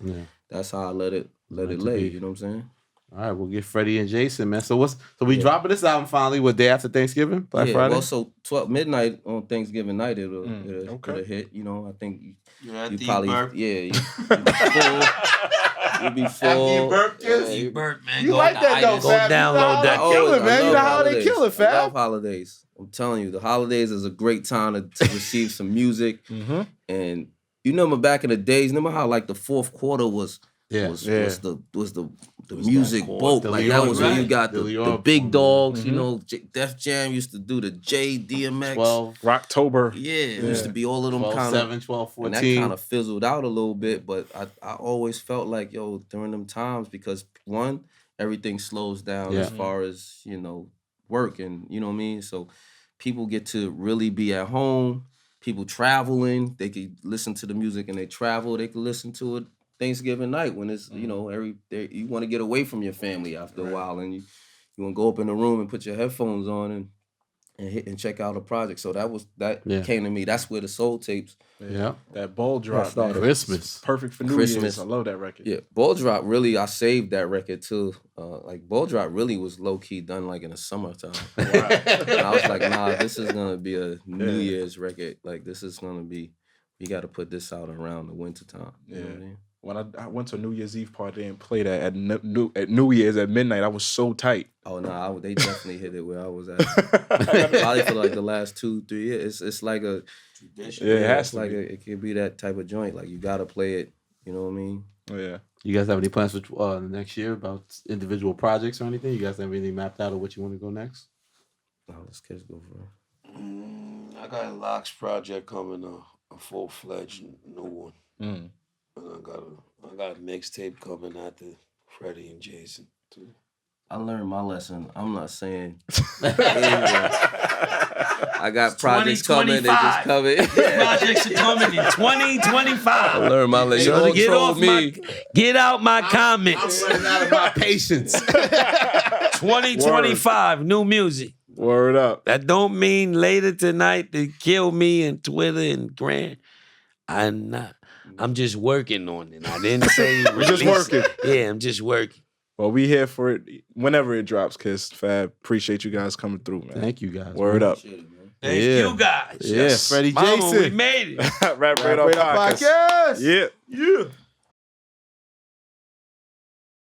that's how I let it lay. You know what I'm saying? All right, we'll get Freddie and Jason, man. So we dropping this album finally, what, day after Thanksgiving? Black Friday? Well, so 12 midnight on Thanksgiving night, it'll hit. You know, I think you probably, you'll be full. After you burp this? You burp, man. You like that though, Go Fab. download that. Kill it, man. You know how they kill it, Fab. I love holidays. I'm telling you, the holidays is a great time to receive some music. And you remember back in the days, remember how like the fourth quarter was the music boat. Like that was when you got the big dogs. You know, Def Jam used to do the J, DMX. 12. Rocktober. Yeah, it used to be all of them 12, kind of 7, 12, 14. And that kind of fizzled out a little bit, but I always felt like, yo, during them times, because one, everything slows down as far as, you know, work and, you know what I mean? So people get to really be at home. People traveling, they could listen to the music and they travel. They could listen to it Thanksgiving night when it's, you know, you want to get away from your family after a while, and you want to go up in the room and put your headphones on and and check out a project. So that came to me. That's where the Soul Tapes. Yeah. That ball drop. Man. Christmas. Perfect for New Year's. I love that record. Yeah. Ball drop really, I saved that record too. Like Ball drop really was low key done like in the summertime. Wow. And I was like, nah, this is gonna be a New Year's record. Like this is gonna be, we gotta put this out around the wintertime. You know what I mean? When I went to a New Year's Eve party and played at New Year's at midnight, I was so tight. Oh no, they definitely hit it where I was at. Probably for like the last 2-3 years. It's like a tradition. Yeah, it has to like be. It can be that type of joint. Like you gotta play it. You know what I mean? Oh, yeah. You guys have any plans for the next year about individual projects or anything? You guys have anything mapped out of what you want to go next? No, let's kids go for it. I got a Locks project coming, a full-fledged new one. And I got a mixtape coming after Freddie and Jason too. I learned my lesson. I'm not saying. I got projects coming. They just coming. Projects are coming in 2025. I learned my lesson. Get out my comments. I'm running out of my patience. 2025, new music. Word up. That don't mean later tonight to kill me and Twitter and Grant. I'm just working on it. I didn't say We're just working. Yeah, I'm just working. Well, we here for it whenever it drops, Kiss. Fab, appreciate you guys coming through, man. Thank you guys. Word up. Shit, man. Thank you guys. Yeah, Freddie Mama, Jason. we made it. Rap Radar Podcast. Podcast. Yeah.